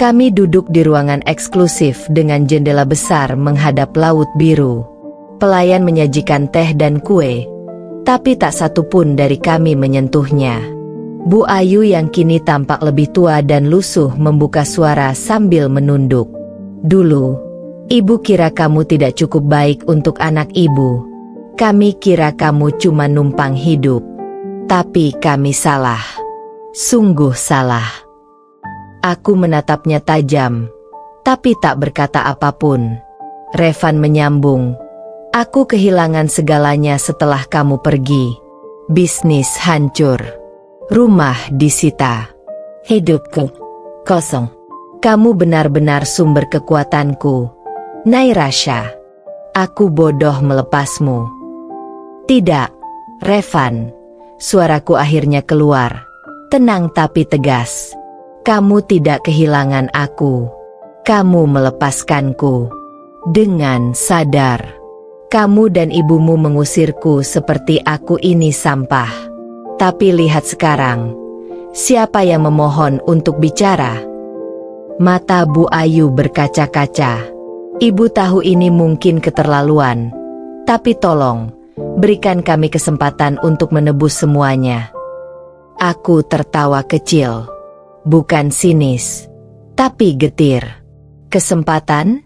Kami duduk di ruangan eksklusif dengan jendela besar menghadap laut biru. Pelayan menyajikan teh dan kue, tapi tak satu pun dari kami menyentuhnya. Bu Ayu yang kini tampak lebih tua dan lusuh membuka suara sambil menunduk. "Dulu, ibu kira kamu tidak cukup baik untuk anak ibu. Kami kira kamu cuma numpang hidup. Tapi kami salah. Sungguh salah." Aku menatapnya tajam, tapi tak berkata apapun. Revan menyambung, "Aku kehilangan segalanya setelah kamu pergi. Bisnis hancur. Rumah disita. Hidupku kosong. Kamu benar-benar sumber kekuatanku, Nairasha. Aku bodoh melepasmu." "Tidak, Revan." Suaraku akhirnya keluar, tenang tapi tegas. "Kamu tidak kehilangan aku. Kamu melepaskanku. Dengan sadar. Kamu dan ibumu mengusirku seperti aku ini sampah. Tapi lihat sekarang, siapa yang memohon untuk bicara?" Mata Bu Ayu berkaca-kaca. "Ibu tahu ini mungkin keterlaluan, tapi tolong, berikan kami kesempatan untuk menebus semuanya." Aku tertawa kecil. Bukan sinis, tapi getir. "Kesempatan?"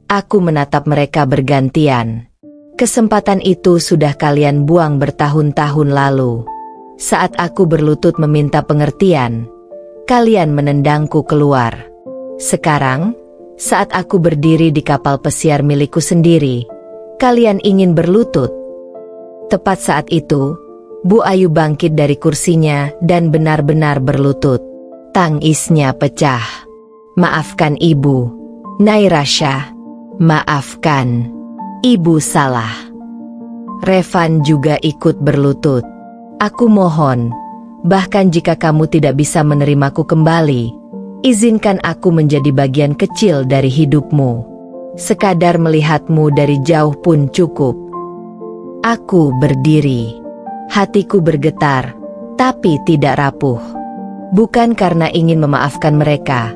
Aku menatap mereka bergantian. "Kesempatan itu sudah kalian buang bertahun-tahun lalu. Saat aku berlutut meminta pengertian, kalian menendangku keluar. Sekarang, saat aku berdiri di kapal pesiar milikku sendiri, kalian ingin berlutut." Tepat saat itu, Bu Ayu bangkit dari kursinya dan benar-benar berlutut. Tangisnya pecah. "Maafkan Ibu, Nyai Rasha. Maafkan. Ibu salah." Revan juga ikut berlutut. "Aku mohon, bahkan jika kamu tidak bisa menerimaku kembali, izinkan aku menjadi bagian kecil dari hidupmu. Sekadar melihatmu dari jauh pun cukup." Aku berdiri. Hatiku bergetar, tapi tidak rapuh. Bukan karena ingin memaafkan mereka,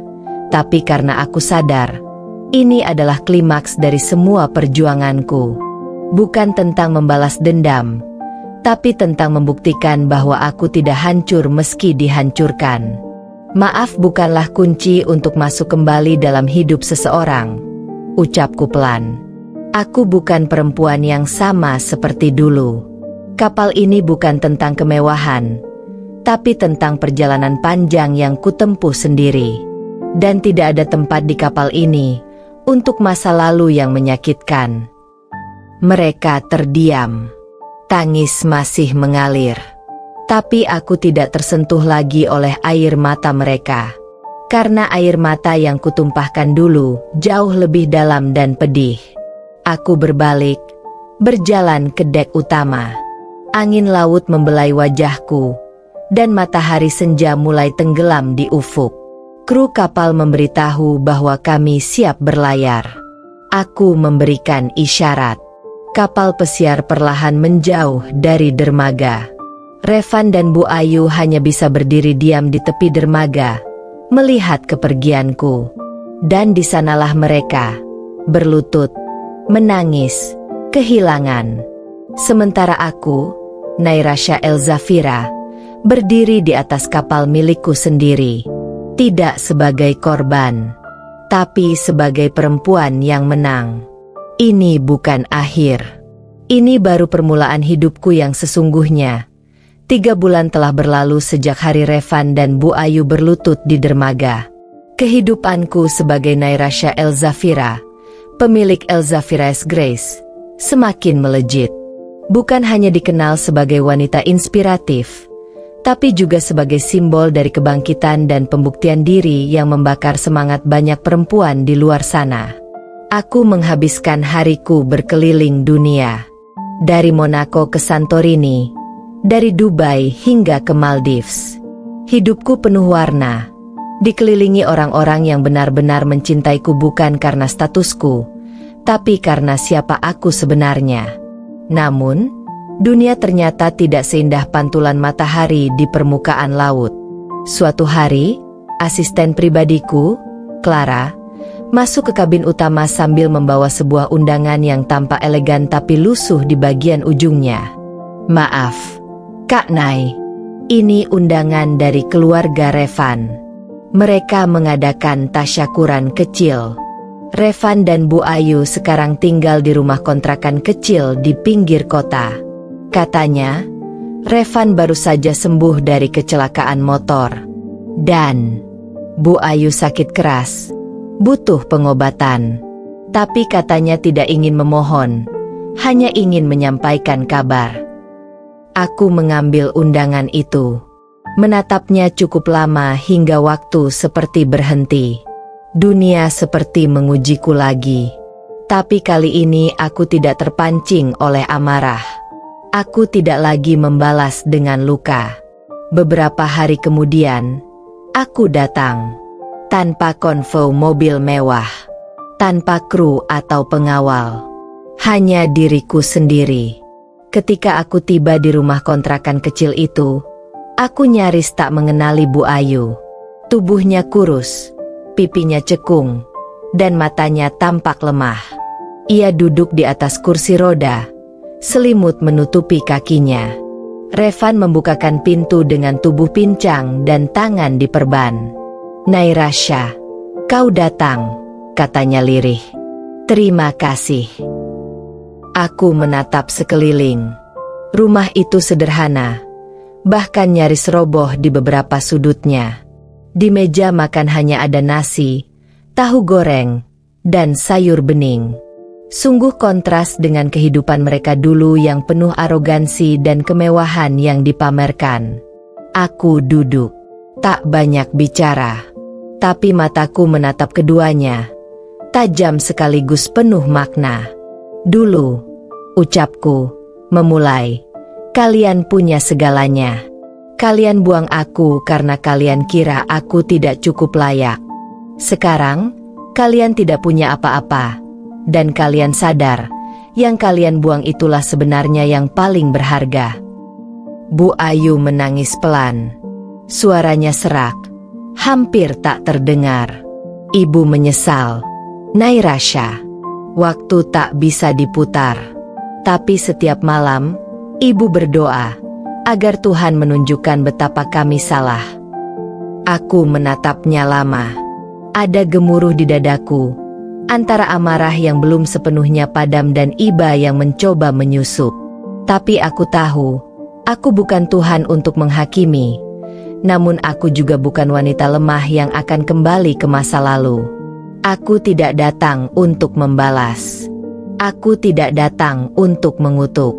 tapi karena aku sadar, ini adalah klimaks dari semua perjuanganku. Bukan tentang membalas dendam, tapi tentang membuktikan bahwa aku tidak hancur meski dihancurkan. Maaf bukanlah kunci untuk masuk kembali dalam hidup seseorang, ucapku pelan. Aku bukan perempuan yang sama seperti dulu. Kapal ini bukan tentang kemewahan, tapi tentang perjalanan panjang yang kutempuh sendiri. Dan tidak ada tempat di kapal ini untuk masa lalu yang menyakitkan. Mereka terdiam. Tangis masih mengalir. Tapi aku tidak tersentuh lagi oleh air mata mereka. Karena air mata yang kutumpahkan dulu jauh lebih dalam dan pedih. Aku berbalik, berjalan ke dek utama. Angin laut membelai wajahku, dan matahari senja mulai tenggelam di ufuk. Kru kapal memberitahu bahwa kami siap berlayar. Aku memberikan isyarat. Kapal pesiar perlahan menjauh dari dermaga. Revan dan Bu Ayu hanya bisa berdiri diam di tepi dermaga, melihat kepergianku. Dan di sanalah mereka, berlutut, menangis, kehilangan. Sementara aku, Nyai Rasha Elzafira, berdiri di atas kapal milikku sendiri. Tidak sebagai korban, tapi sebagai perempuan yang menang. Ini bukan akhir. Ini baru permulaan hidupku yang sesungguhnya. 3 bulan telah berlalu sejak hari Revan dan Bu Ayu berlutut di dermaga. Kehidupanku sebagai Nyai Rasha Elzafira, pemilik Elzafira's Grace, semakin melejit. Bukan hanya dikenal sebagai wanita inspiratif, tapi juga sebagai simbol dari kebangkitan dan pembuktian diri yang membakar semangat banyak perempuan di luar sana. Aku menghabiskan hariku berkeliling dunia. Dari Monaco ke Santorini, dari Dubai hingga ke Maldives. Hidupku penuh warna, dikelilingi orang-orang yang benar-benar mencintaiku bukan karena statusku, tapi karena siapa aku sebenarnya. Namun, dunia ternyata tidak seindah pantulan matahari di permukaan laut. Suatu hari, asisten pribadiku, Clara, masuk ke kabin utama sambil membawa sebuah undangan yang tampak elegan tapi lusuh di bagian ujungnya. "Maaf, Kak Nyai, ini undangan dari keluarga Revan. Mereka mengadakan tasyakuran kecil. Revan dan Bu Ayu sekarang tinggal di rumah kontrakan kecil di pinggir kota. Katanya, Revan baru saja sembuh dari kecelakaan motor. Dan Bu Ayu sakit keras, butuh pengobatan. Tapi katanya tidak ingin memohon, hanya ingin menyampaikan kabar." Aku mengambil undangan itu. Menatapnya cukup lama hingga waktu seperti berhenti. Dunia seperti mengujiku lagi. Tapi kali ini aku tidak terpancing oleh amarah. Aku tidak lagi membalas dengan luka. Beberapa hari kemudian, aku datang. Tanpa konvoi mobil mewah. Tanpa kru atau pengawal. Hanya diriku sendiri. Ketika aku tiba di rumah kontrakan kecil itu, aku nyaris tak mengenali Bu Ayu. Tubuhnya kurus, pipinya cekung, dan matanya tampak lemah. Ia duduk di atas kursi roda, Selimut menutupi kakinya. Revan membukakan pintu dengan tubuh pincang dan tangan diperban. "Nairasha, kau datang," katanya lirih. "Terima kasih." Aku menatap sekeliling. Rumah itu sederhana, bahkan nyaris roboh di beberapa sudutnya. Di meja makan hanya ada nasi, tahu goreng, dan sayur bening. Sungguh kontras dengan kehidupan mereka dulu yang penuh arogansi dan kemewahan yang dipamerkan. Aku duduk, tak banyak bicara, tapi mataku menatap keduanya, tajam sekaligus penuh makna. "Dulu," ucapku, memulai, "kalian punya segalanya. Kalian buang aku karena kalian kira aku tidak cukup layak. Sekarang, kalian tidak punya apa-apa. Dan kalian sadar, yang kalian buang itulah sebenarnya yang paling berharga." Bu Ayu menangis pelan. Suaranya serak, hampir tak terdengar. Ibu menyesal. "Nairasha, waktu tak bisa diputar. Tapi setiap malam, ibu berdoa agar Tuhan menunjukkan betapa kami salah." Aku menatapnya lama. Ada gemuruh di dadaku, antara amarah yang belum sepenuhnya padam dan iba yang mencoba menyusup. Tapi aku tahu, aku bukan Tuhan untuk menghakimi. Namun aku juga bukan wanita lemah yang akan kembali ke masa lalu. Aku tidak datang untuk membalas. Aku tidak datang untuk mengutuk.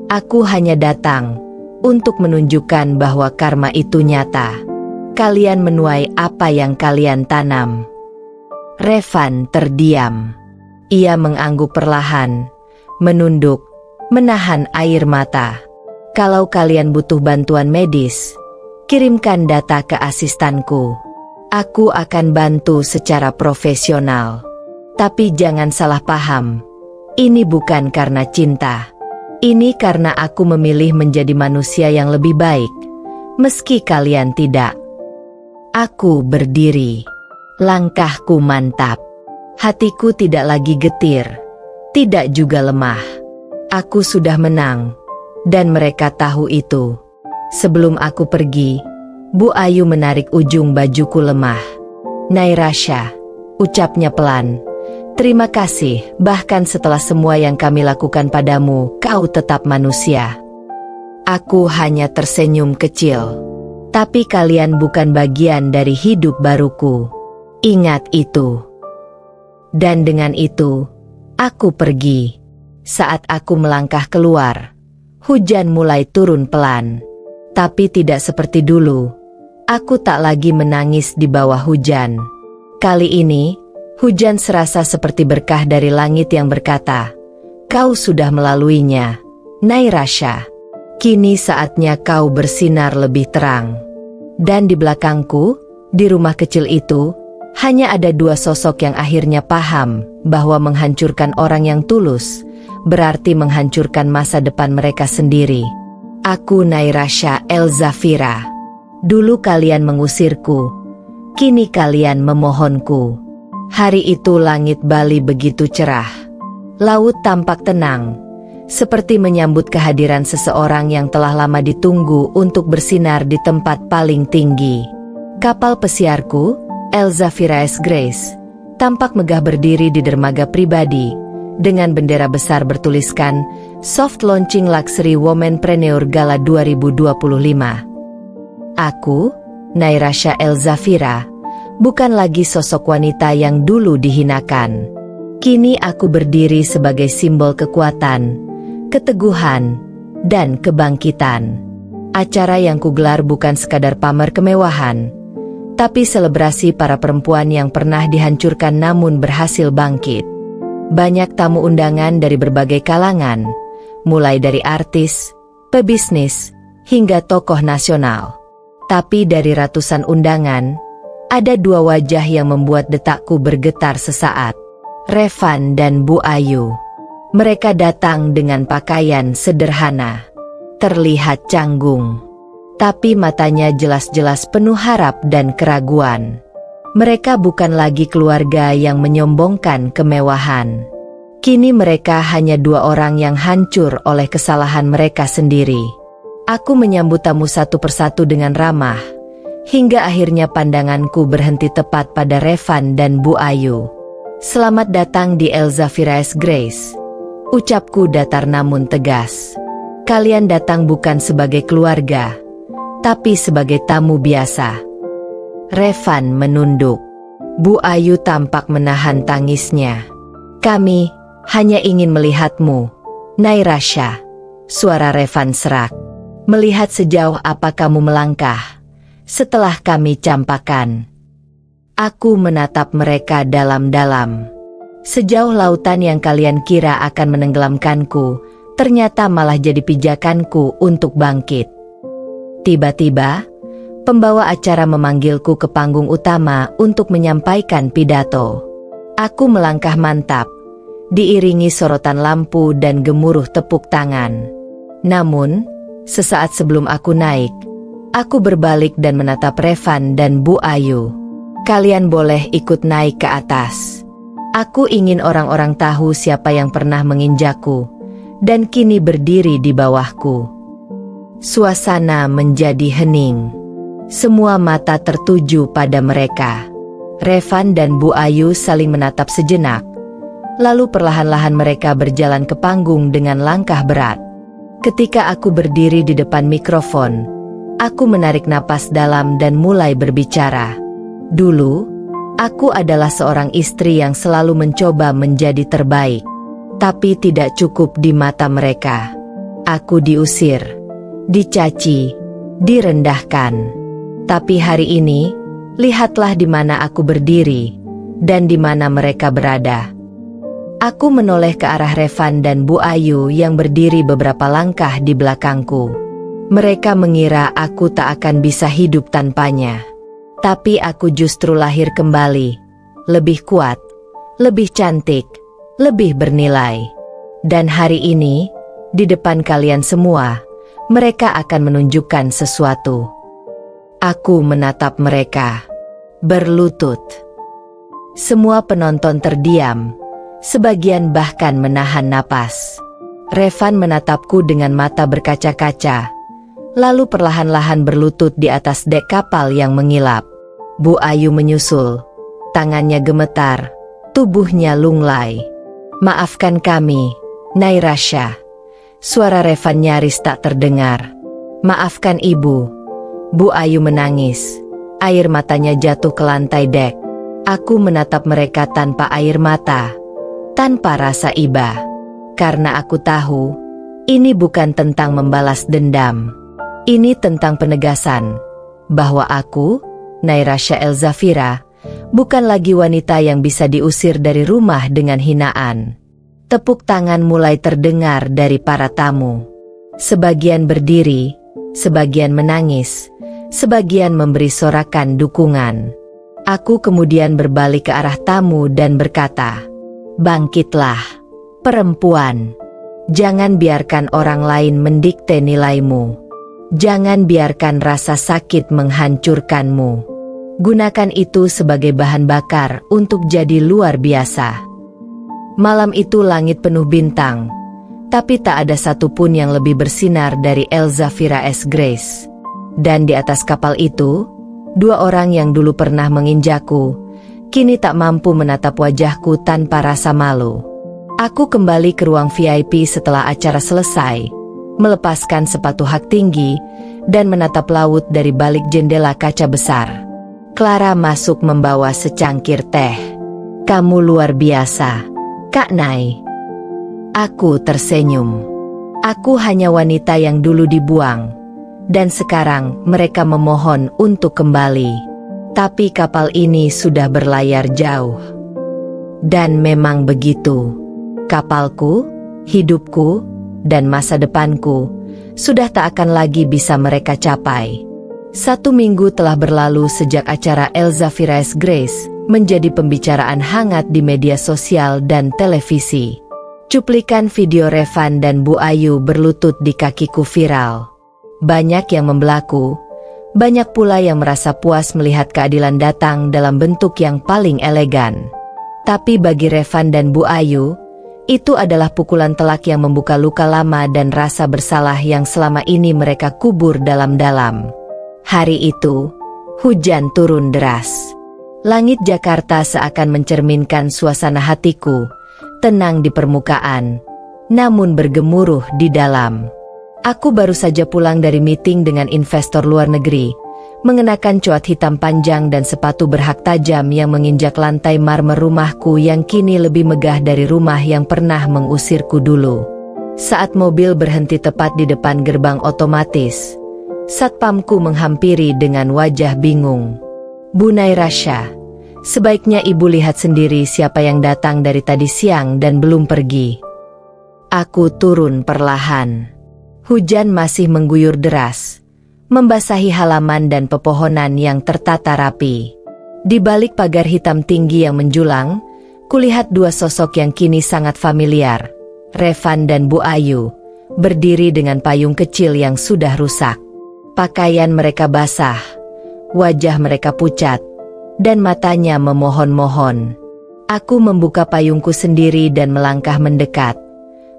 Aku hanya datang untuk menunjukkan bahwa karma itu nyata. Kalian menuai apa yang kalian tanam. Revan terdiam. Ia mengangguk perlahan, menunduk, menahan air mata. "Kalau kalian butuh bantuan medis, kirimkan data ke asistanku. Aku akan bantu secara profesional. Tapi jangan salah paham. Ini bukan karena cinta. Ini karena aku memilih menjadi manusia yang lebih baik, meski kalian tidak." Aku berdiri. Langkahku mantap. Hatiku tidak lagi getir, tidak juga lemah. Aku sudah menang, dan mereka tahu itu. Sebelum aku pergi, Bu Ayu menarik ujung bajuku lemah. "Nairasha," ucapnya pelan, "terima kasih, bahkan setelah semua yang kami lakukan padamu, kau tetap manusia." Aku hanya tersenyum kecil. "Tapi kalian bukan bagian dari hidup baruku. Ingat itu." Dan dengan itu, aku pergi. Saat aku melangkah keluar, hujan mulai turun pelan. Tapi tidak seperti dulu. Aku tak lagi menangis di bawah hujan. Kali ini, hujan serasa seperti berkah dari langit yang berkata, "Kau sudah melaluinya, Nairasha. Kini saatnya kau bersinar lebih terang." Dan di belakangku, di rumah kecil itu, hanya ada dua sosok yang akhirnya paham bahwa menghancurkan orang yang tulus berarti menghancurkan masa depan mereka sendiri. Aku Nairasha Elzafira. Dulu kalian mengusirku, kini kalian memohonku. Hari itu langit Bali begitu cerah. Laut tampak tenang, seperti menyambut kehadiran seseorang yang telah lama ditunggu untuk bersinar di tempat paling tinggi. Kapal pesiarku, Elzafira S. Grace, tampak megah berdiri di dermaga pribadi, dengan bendera besar bertuliskan, Soft Launching Luxury Womanpreneur Gala 2025. Aku, Nairasha Elzafira, bukan lagi sosok wanita yang dulu dihinakan. Kini aku berdiri sebagai simbol kekuatan, keteguhan, dan kebangkitan. Acara yang kugelar bukan sekadar pamer kemewahan, tapi selebrasi para perempuan yang pernah dihancurkan namun berhasil bangkit. Banyak tamu undangan dari berbagai kalangan, mulai dari artis, pebisnis, hingga tokoh nasional. Tapi dari ratusan undangan, ada dua wajah yang membuat detakku bergetar sesaat. Revan dan Bu Ayu. Mereka datang dengan pakaian sederhana, terlihat canggung, tapi matanya jelas-jelas penuh harap dan keraguan. Mereka bukan lagi keluarga yang menyombongkan kemewahan. Kini mereka hanya dua orang yang hancur oleh kesalahan mereka sendiri. Aku menyambut tamu satu persatu dengan ramah, hingga akhirnya pandanganku berhenti tepat pada Revan dan Bu Ayu. "Selamat datang di Elzavira's Grace," ucapku datar namun tegas. "Kalian datang bukan sebagai keluarga, tapi sebagai tamu biasa." Revan menunduk. Bu Ayu tampak menahan tangisnya. "Kami hanya ingin melihatmu, Nairasha," suara Revan serak. "Melihat sejauh apa kamu melangkah setelah kami campakan." Aku menatap mereka dalam-dalam. "Sejauh lautan yang kalian kira akan menenggelamkanku, ternyata malah jadi pijakanku untuk bangkit." Tiba-tiba, pembawa acara memanggilku ke panggung utama untuk menyampaikan pidato. Aku melangkah mantap, diiringi sorotan lampu dan gemuruh tepuk tangan. Namun, sesaat sebelum aku naik, aku berbalik dan menatap Revan dan Bu Ayu. "Kalian boleh ikut naik ke atas. Aku ingin orang-orang tahu siapa yang pernah menginjakku dan kini berdiri di bawahku." Suasana menjadi hening. Semua mata tertuju pada mereka. Revan dan Bu Ayu saling menatap sejenak. Lalu perlahan-lahan mereka berjalan ke panggung dengan langkah berat. Ketika aku berdiri di depan mikrofon, aku menarik napas dalam dan mulai berbicara. Dulu, aku adalah seorang istri yang selalu mencoba menjadi terbaik. Tapi tidak cukup di mata mereka. Aku diusir, dicaci, direndahkan. Tapi hari ini, lihatlah di mana aku berdiri, dan di mana mereka berada. Aku menoleh ke arah Revan dan Bu Ayu yang berdiri beberapa langkah di belakangku. Mereka mengira aku tak akan bisa hidup tanpanya. Tapi aku justru lahir kembali, lebih kuat, lebih cantik, lebih bernilai. Dan hari ini, di depan kalian semua, mereka akan menunjukkan sesuatu. Aku menatap mereka, berlutut. Semua penonton terdiam. Sebagian bahkan menahan napas. Revan menatapku dengan mata berkaca-kaca, lalu perlahan-lahan berlutut di atas dek kapal yang mengilap. Bu Ayu menyusul, tangannya gemetar, tubuhnya lunglai. "Maafkan kami, Nairasha." Suara Revan nyaris tak terdengar. "Maafkan ibu." Bu Ayu menangis, air matanya jatuh ke lantai dek. Aku menatap mereka tanpa air mata, tanpa rasa iba. Karena aku tahu, ini bukan tentang membalas dendam. Ini tentang penegasan, bahwa aku, Nairasha Elzavira, bukan lagi wanita yang bisa diusir dari rumah dengan hinaan. Tepuk tangan mulai terdengar dari para tamu. Sebagian berdiri, sebagian menangis, sebagian memberi sorakan dukungan. Aku kemudian berbalik ke arah tamu dan berkata, "Bangkitlah, perempuan. Jangan biarkan orang lain mendikte nilaimu. Jangan biarkan rasa sakit menghancurkanmu. Gunakan itu sebagai bahan bakar untuk jadi luar biasa." Malam itu langit penuh bintang, tapi tak ada satupun yang lebih bersinar dari Elzavira's Grace. Dan di atas kapal itu, dua orang yang dulu pernah menginjakku, kini tak mampu menatap wajahku tanpa rasa malu. Aku kembali ke ruang VIP setelah acara selesai, melepaskan sepatu hak tinggi, dan menatap laut dari balik jendela kaca besar. Clara masuk membawa secangkir teh. "Kamu luar biasa, Kak Nai." Aku tersenyum. Aku hanya wanita yang dulu dibuang, dan sekarang mereka memohon untuk kembali. Tapi kapal ini sudah berlayar jauh. Dan memang begitu. Kapalku, hidupku, dan masa depanku sudah tak akan lagi bisa mereka capai. 1 minggu telah berlalu sejak acara Elzavira's Grace menjadi pembicaraan hangat di media sosial dan televisi. Cuplikan video Revan dan Bu Ayu berlutut di kakiku viral. Banyak yang membelaku, banyak pula yang merasa puas melihat keadilan datang dalam bentuk yang paling elegan. Tapi bagi Revan dan Bu Ayu, Itu adalah pukulan telak yang membuka luka lama dan rasa bersalah yang selama ini mereka kubur dalam-dalam. Hari itu, hujan turun deras. Langit Jakarta seakan mencerminkan suasana hatiku, tenang di permukaan, namun bergemuruh di dalam. Aku baru saja pulang dari meeting dengan investor luar negeri, mengenakan coat hitam panjang dan sepatu berhak tajam yang menginjak lantai marmer rumahku yang kini lebih megah dari rumah yang pernah mengusirku dulu. Saat mobil berhenti tepat di depan gerbang otomatis, satpamku menghampiri dengan wajah bingung. "Bu Nairasha, sebaiknya ibu lihat sendiri siapa yang datang dari tadi siang dan belum pergi." Aku turun perlahan. Hujan masih mengguyur deras, membasahi halaman dan pepohonan yang tertata rapi. Di balik pagar hitam tinggi yang menjulang, kulihat dua sosok yang kini sangat familiar, Revan dan Bu Ayu, berdiri dengan payung kecil yang sudah rusak. Pakaian mereka basah, wajah mereka pucat, dan matanya memohon-mohon. Aku membuka payungku sendiri dan melangkah mendekat,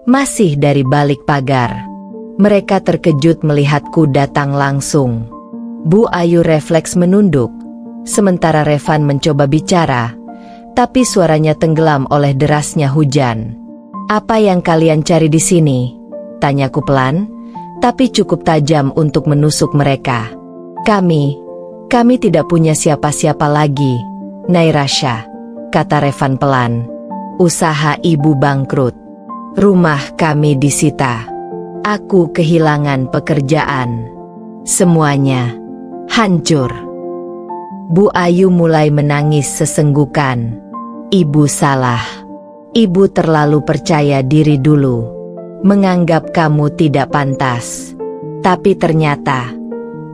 masih dari balik pagar. Mereka terkejut melihatku datang langsung. Bu Ayu refleks menunduk, sementara Revan mencoba bicara, tapi suaranya tenggelam oleh derasnya hujan. "Apa yang kalian cari di sini?" tanyaku pelan, tapi cukup tajam untuk menusuk mereka. Kami tidak punya siapa-siapa lagi, Nairasha," kata Revan pelan. "Usaha ibu bangkrut. Rumah kami disita. Aku kehilangan pekerjaan. Semuanya hancur." Bu Ayu mulai menangis sesenggukan. "Ibu salah. Ibu terlalu percaya diri dulu. Menganggap kamu tidak pantas. Tapi ternyata,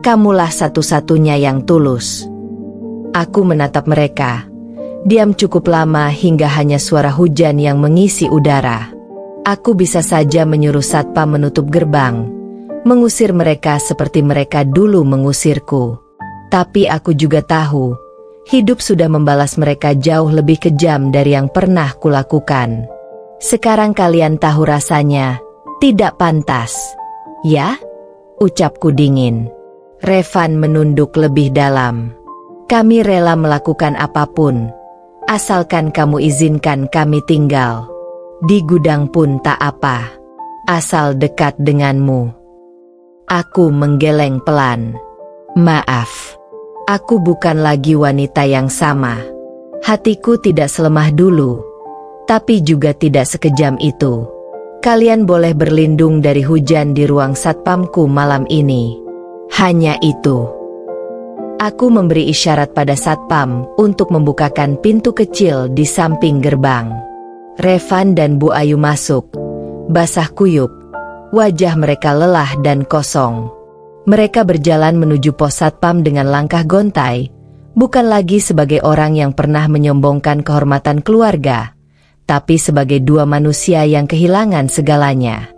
kamulah satu-satunya yang tulus." Aku menatap mereka, diam cukup lama hingga hanya suara hujan yang mengisi udara. Aku bisa saja menyuruh satpam menutup gerbang, mengusir mereka seperti mereka dulu mengusirku. Tapi aku juga tahu, hidup sudah membalas mereka jauh lebih kejam dari yang pernah kulakukan. "Sekarang kalian tahu rasanya tidak pantas, ya?" ucapku dingin. Revan menunduk lebih dalam. "Kami rela melakukan apapun, asalkan kamu izinkan kami tinggal. Di gudang pun tak apa, asal dekat denganmu." Aku menggeleng pelan. "Maaf, aku bukan lagi wanita yang sama. Hatiku tidak selemah dulu, tapi juga tidak sekejam itu. Kalian boleh berlindung dari hujan di ruang satpamku malam ini. Hanya itu." Aku memberi isyarat pada satpam untuk membukakan pintu kecil di samping gerbang. Revan dan Bu Ayu masuk, basah kuyup, wajah mereka lelah dan kosong. Mereka berjalan menuju pos satpam dengan langkah gontai, bukan lagi sebagai orang yang pernah menyombongkan kehormatan keluarga, tapi sebagai dua manusia yang kehilangan segalanya.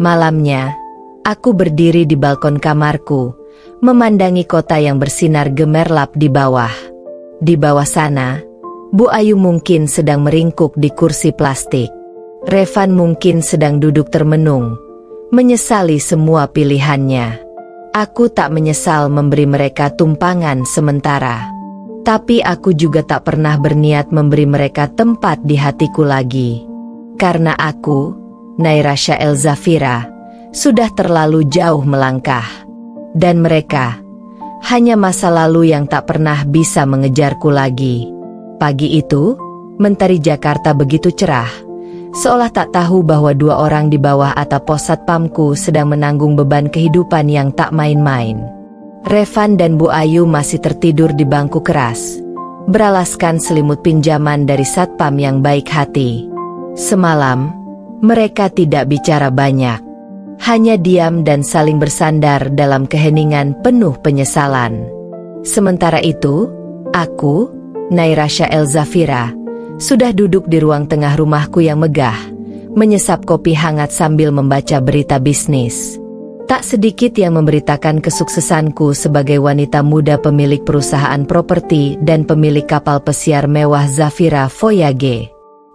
Malamnya, aku berdiri di balkon kamarku, memandangi kota yang bersinar gemerlap di bawah. Di bawah sana, Bu Ayu mungkin sedang meringkuk di kursi plastik. Revan mungkin sedang duduk termenung, menyesali semua pilihannya. Aku tak menyesal memberi mereka tumpangan sementara. Tapi aku juga tak pernah berniat memberi mereka tempat di hatiku lagi. Karena aku, Nairasha Elzafira, sudah terlalu jauh melangkah. Dan mereka, hanya masa lalu yang tak pernah bisa mengejarku lagi. Pagi itu, mentari Jakarta begitu cerah, seolah tak tahu bahwa dua orang di bawah atap pos satpamku sedang menanggung beban kehidupan yang tak main-main. Revan dan Bu Ayu masih tertidur di bangku keras, beralaskan selimut pinjaman dari satpam yang baik hati. Semalam, mereka tidak bicara banyak, hanya diam dan saling bersandar dalam keheningan penuh penyesalan. Sementara itu, aku, Nairasha Elzafira, sudah duduk di ruang tengah rumahku yang megah, menyesap kopi hangat sambil membaca berita bisnis. Tak sedikit yang memberitakan kesuksesanku sebagai wanita muda pemilik perusahaan properti dan pemilik kapal pesiar mewah Zafira Voyage.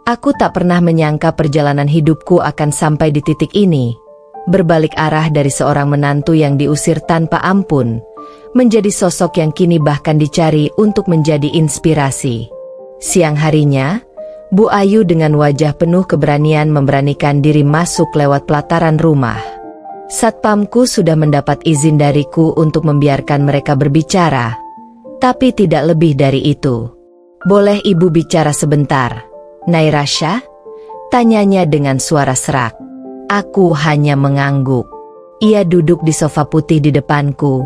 Aku tak pernah menyangka perjalanan hidupku akan sampai di titik ini. Berbalik arah dari seorang menantu yang diusir tanpa ampun, menjadi sosok yang kini bahkan dicari untuk menjadi inspirasi. Siang harinya, Bu Ayu dengan wajah penuh keberanian memberanikan diri masuk lewat pelataran rumah. Satpamku sudah mendapat izin dariku untuk membiarkan mereka berbicara, tapi tidak lebih dari itu. "Boleh ibu bicara sebentar, Nairasha?" tanyanya dengan suara serak. Aku hanya mengangguk. Ia duduk di sofa putih di depanku,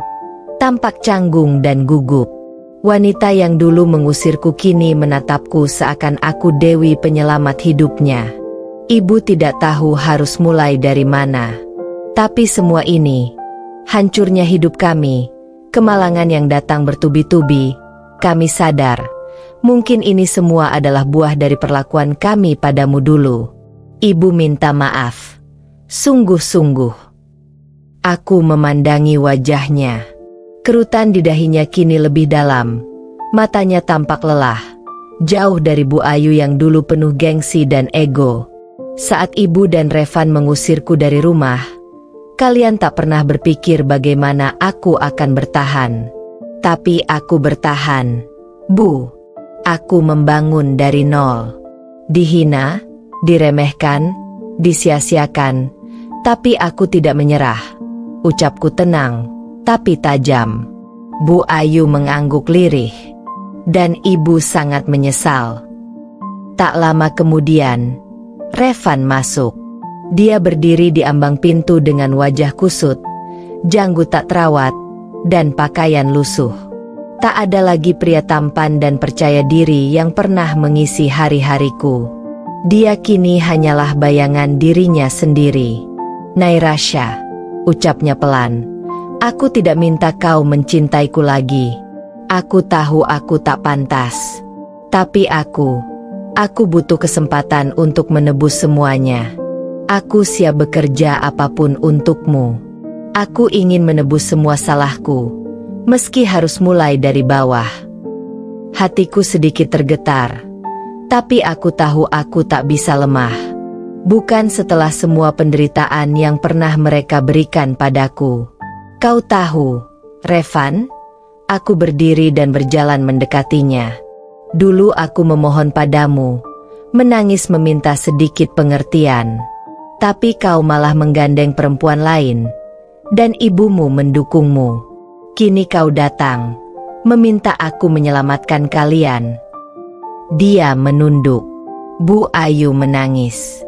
tampak canggung dan gugup. Wanita yang dulu mengusirku kini menatapku seakan aku dewi penyelamat hidupnya. Ibu tidak tahu harus mulai dari mana. Tapi semua ini, hancurnya hidup kami, kemalangan yang datang bertubi-tubi, kami sadar, mungkin ini semua adalah buah dari perlakuan kami padamu dulu. Ibu minta maaf. Sungguh-sungguh. Aku memandangi wajahnya. Kerutan di dahinya kini lebih dalam. Matanya tampak lelah. Jauh dari Bu Ayu yang dulu penuh gengsi dan ego. Saat ibu dan Revan mengusirku dari rumah, kalian tak pernah berpikir bagaimana aku akan bertahan. Tapi aku bertahan. Bu, aku membangun dari nol. Dihina, diremehkan, disia-siakan. Tapi aku tidak menyerah. Ucapku tenang, tapi tajam. Bu Ayu mengangguk lirih. Dan ibu sangat menyesal. Tak lama kemudian, Revan masuk. Dia berdiri di ambang pintu dengan wajah kusut, janggut tak terawat, dan pakaian lusuh. Tak ada lagi pria tampan dan percaya diri yang pernah mengisi hari-hariku. Dia kini hanyalah bayangan dirinya sendiri. "Nairasha," ucapnya pelan, "aku tidak minta kau mencintaiku lagi. Aku tahu aku tak pantas. Tapi aku butuh kesempatan untuk menebus semuanya. Aku siap bekerja apapun untukmu. Aku ingin menebus semua salahku, meski harus mulai dari bawah." Hatiku sedikit tergetar, tapi aku tahu aku tak bisa lemah. Bukan setelah semua penderitaan yang pernah mereka berikan padaku. "Kau tahu, Revan?" Aku berdiri dan berjalan mendekatinya. "Dulu aku memohon padamu, menangis meminta sedikit pengertian. Tapi kau malah menggandeng perempuan lain, dan ibumu mendukungmu. Kini kau datang, meminta aku menyelamatkan kalian." Dia menunduk. Bu Ayu menangis.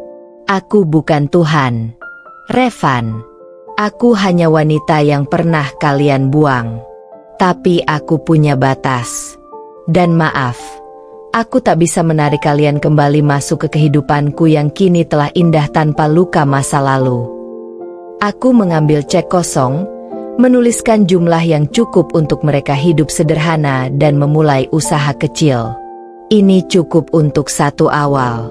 "Aku bukan Tuhan, Revan. Aku hanya wanita yang pernah kalian buang. Tapi aku punya batas. Dan maaf, aku tak bisa menarik kalian kembali masuk ke kehidupanku yang kini telah indah tanpa luka masa lalu." Aku mengambil cek kosong, menuliskan jumlah yang cukup untuk mereka hidup sederhana dan memulai usaha kecil. Ini cukup untuk satu awal.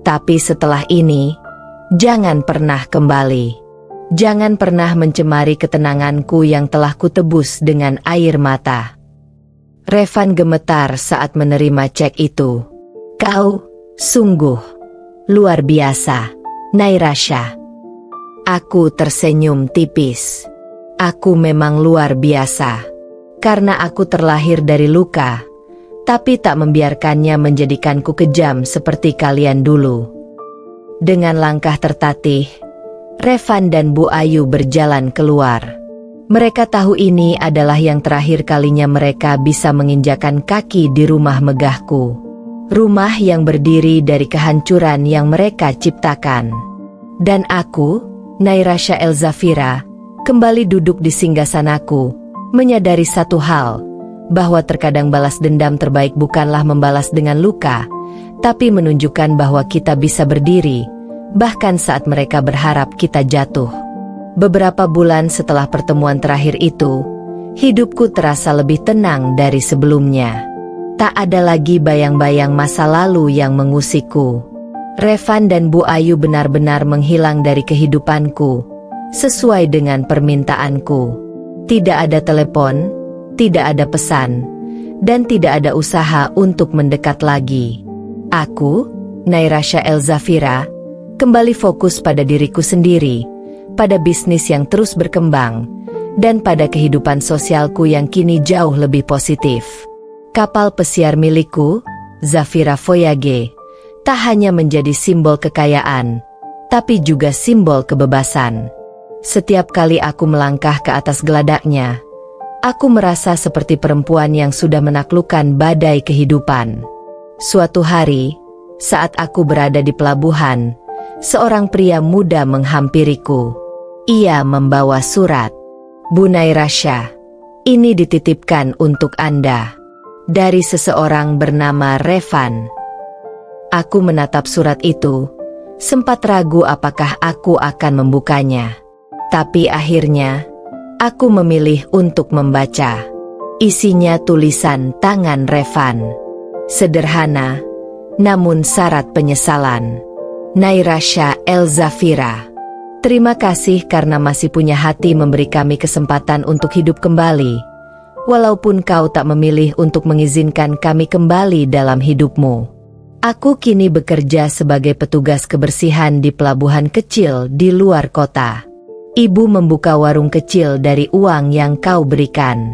Tapi setelah ini, jangan pernah kembali. Jangan pernah mencemari ketenanganku yang telah kutebus dengan air mata. Revan gemetar saat menerima cek itu. "Kau, sungguh, luar biasa, Nairasha." Aku tersenyum tipis. Aku memang luar biasa. Karena aku terlahir dari luka, tapi tak membiarkannya menjadikanku kejam seperti kalian dulu. Dengan langkah tertatih, Revan dan Bu Ayu berjalan keluar. Mereka tahu ini adalah yang terakhir kalinya mereka bisa menginjakan kaki di rumah megahku. Rumah yang berdiri dari kehancuran yang mereka ciptakan. Dan aku, Nairasha Elzafira, kembali duduk di singgasanaku, menyadari satu hal, bahwa terkadang balas dendam terbaik bukanlah membalas dengan luka, tapi menunjukkan bahwa kita bisa berdiri, bahkan saat mereka berharap kita jatuh. Beberapa bulan setelah pertemuan terakhir itu, hidupku terasa lebih tenang dari sebelumnya. Tak ada lagi bayang-bayang masa lalu yang mengusikku. Revan dan Bu Ayu benar-benar menghilang dari kehidupanku, sesuai dengan permintaanku. Tidak ada telepon, tidak ada pesan, dan tidak ada usaha untuk mendekat lagi. Aku, Nairasha Elzafira, kembali fokus pada diriku sendiri, pada bisnis yang terus berkembang, dan pada kehidupan sosialku yang kini jauh lebih positif. Kapal pesiar milikku, Zafira Voyage, tak hanya menjadi simbol kekayaan, tapi juga simbol kebebasan. Setiap kali aku melangkah ke atas geladaknya, aku merasa seperti perempuan yang sudah menaklukkan badai kehidupan. Suatu hari, saat aku berada di pelabuhan, seorang pria muda menghampiriku. Ia membawa surat. Bu Nairasha, ini dititipkan untuk Anda. Dari seseorang bernama Revan. Aku menatap surat itu, sempat ragu apakah aku akan membukanya. Tapi akhirnya, aku memilih untuk membaca. Isinya tulisan tangan Revan. Sederhana, namun syarat penyesalan. Nairasha Elzafira, terima kasih karena masih punya hati memberi kami kesempatan untuk hidup kembali, walaupun kau tak memilih untuk mengizinkan kami kembali dalam hidupmu. Aku kini bekerja sebagai petugas kebersihan di pelabuhan kecil di luar kota. Ibu membuka warung kecil dari uang yang kau berikan.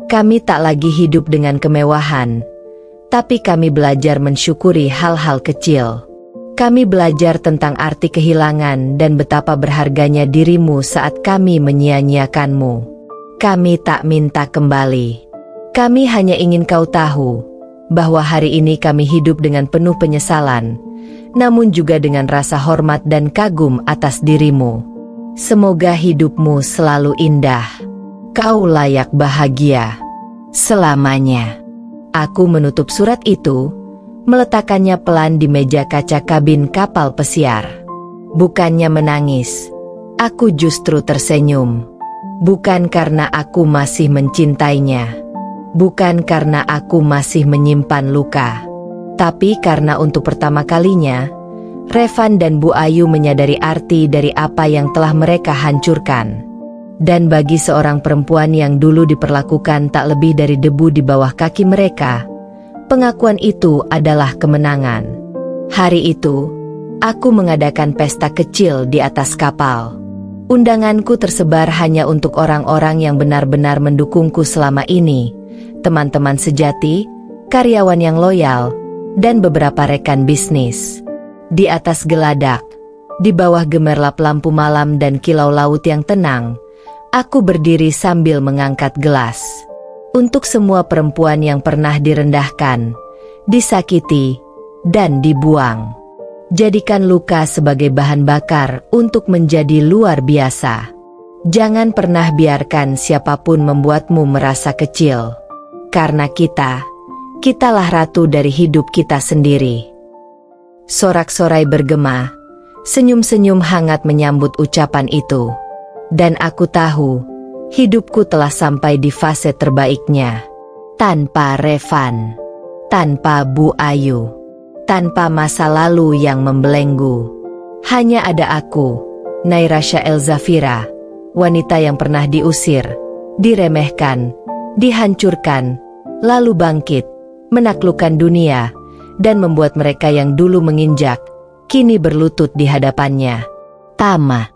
Kami tak lagi hidup dengan kemewahan, tapi kami belajar mensyukuri hal-hal kecil. Kami belajar tentang arti kehilangan dan betapa berharganya dirimu saat kami menyia-nyiakanmu. Kami tak minta kembali. Kami hanya ingin kau tahu bahwa hari ini kami hidup dengan penuh penyesalan, namun juga dengan rasa hormat dan kagum atas dirimu. Semoga hidupmu selalu indah. Kau layak bahagia selamanya. Aku menutup surat itu, meletakkannya pelan di meja kaca kabin kapal pesiar. Bukannya menangis, aku justru tersenyum. Bukan karena aku masih mencintainya, bukan karena aku masih menyimpan luka, tapi karena untuk pertama kalinya, Revan dan Bu Ayu menyadari arti dari apa yang telah mereka hancurkan. Dan bagi seorang perempuan yang dulu diperlakukan tak lebih dari debu di bawah kaki mereka, pengakuan itu adalah kemenangan. Hari itu, aku mengadakan pesta kecil di atas kapal. Undanganku tersebar hanya untuk orang-orang yang benar-benar mendukungku selama ini, teman-teman sejati, karyawan yang loyal, dan beberapa rekan bisnis. Di atas geladak, di bawah gemerlap lampu malam dan kilau laut yang tenang, aku berdiri sambil mengangkat gelas. Untuk semua perempuan yang pernah direndahkan, disakiti, dan dibuang. Jadikan luka sebagai bahan bakar untuk menjadi luar biasa. Jangan pernah biarkan siapapun membuatmu merasa kecil. Karena kitalah ratu dari hidup kita sendiri. Sorak-sorai bergema, senyum-senyum hangat menyambut ucapan itu. Dan aku tahu, hidupku telah sampai di fase terbaiknya. Tanpa Revan, tanpa Bu Ayu, tanpa masa lalu yang membelenggu. Hanya ada aku, Nairasha Elzafira, wanita yang pernah diusir, diremehkan, dihancurkan, lalu bangkit, menaklukkan dunia, dan membuat mereka yang dulu menginjak, kini berlutut di hadapannya. Tama.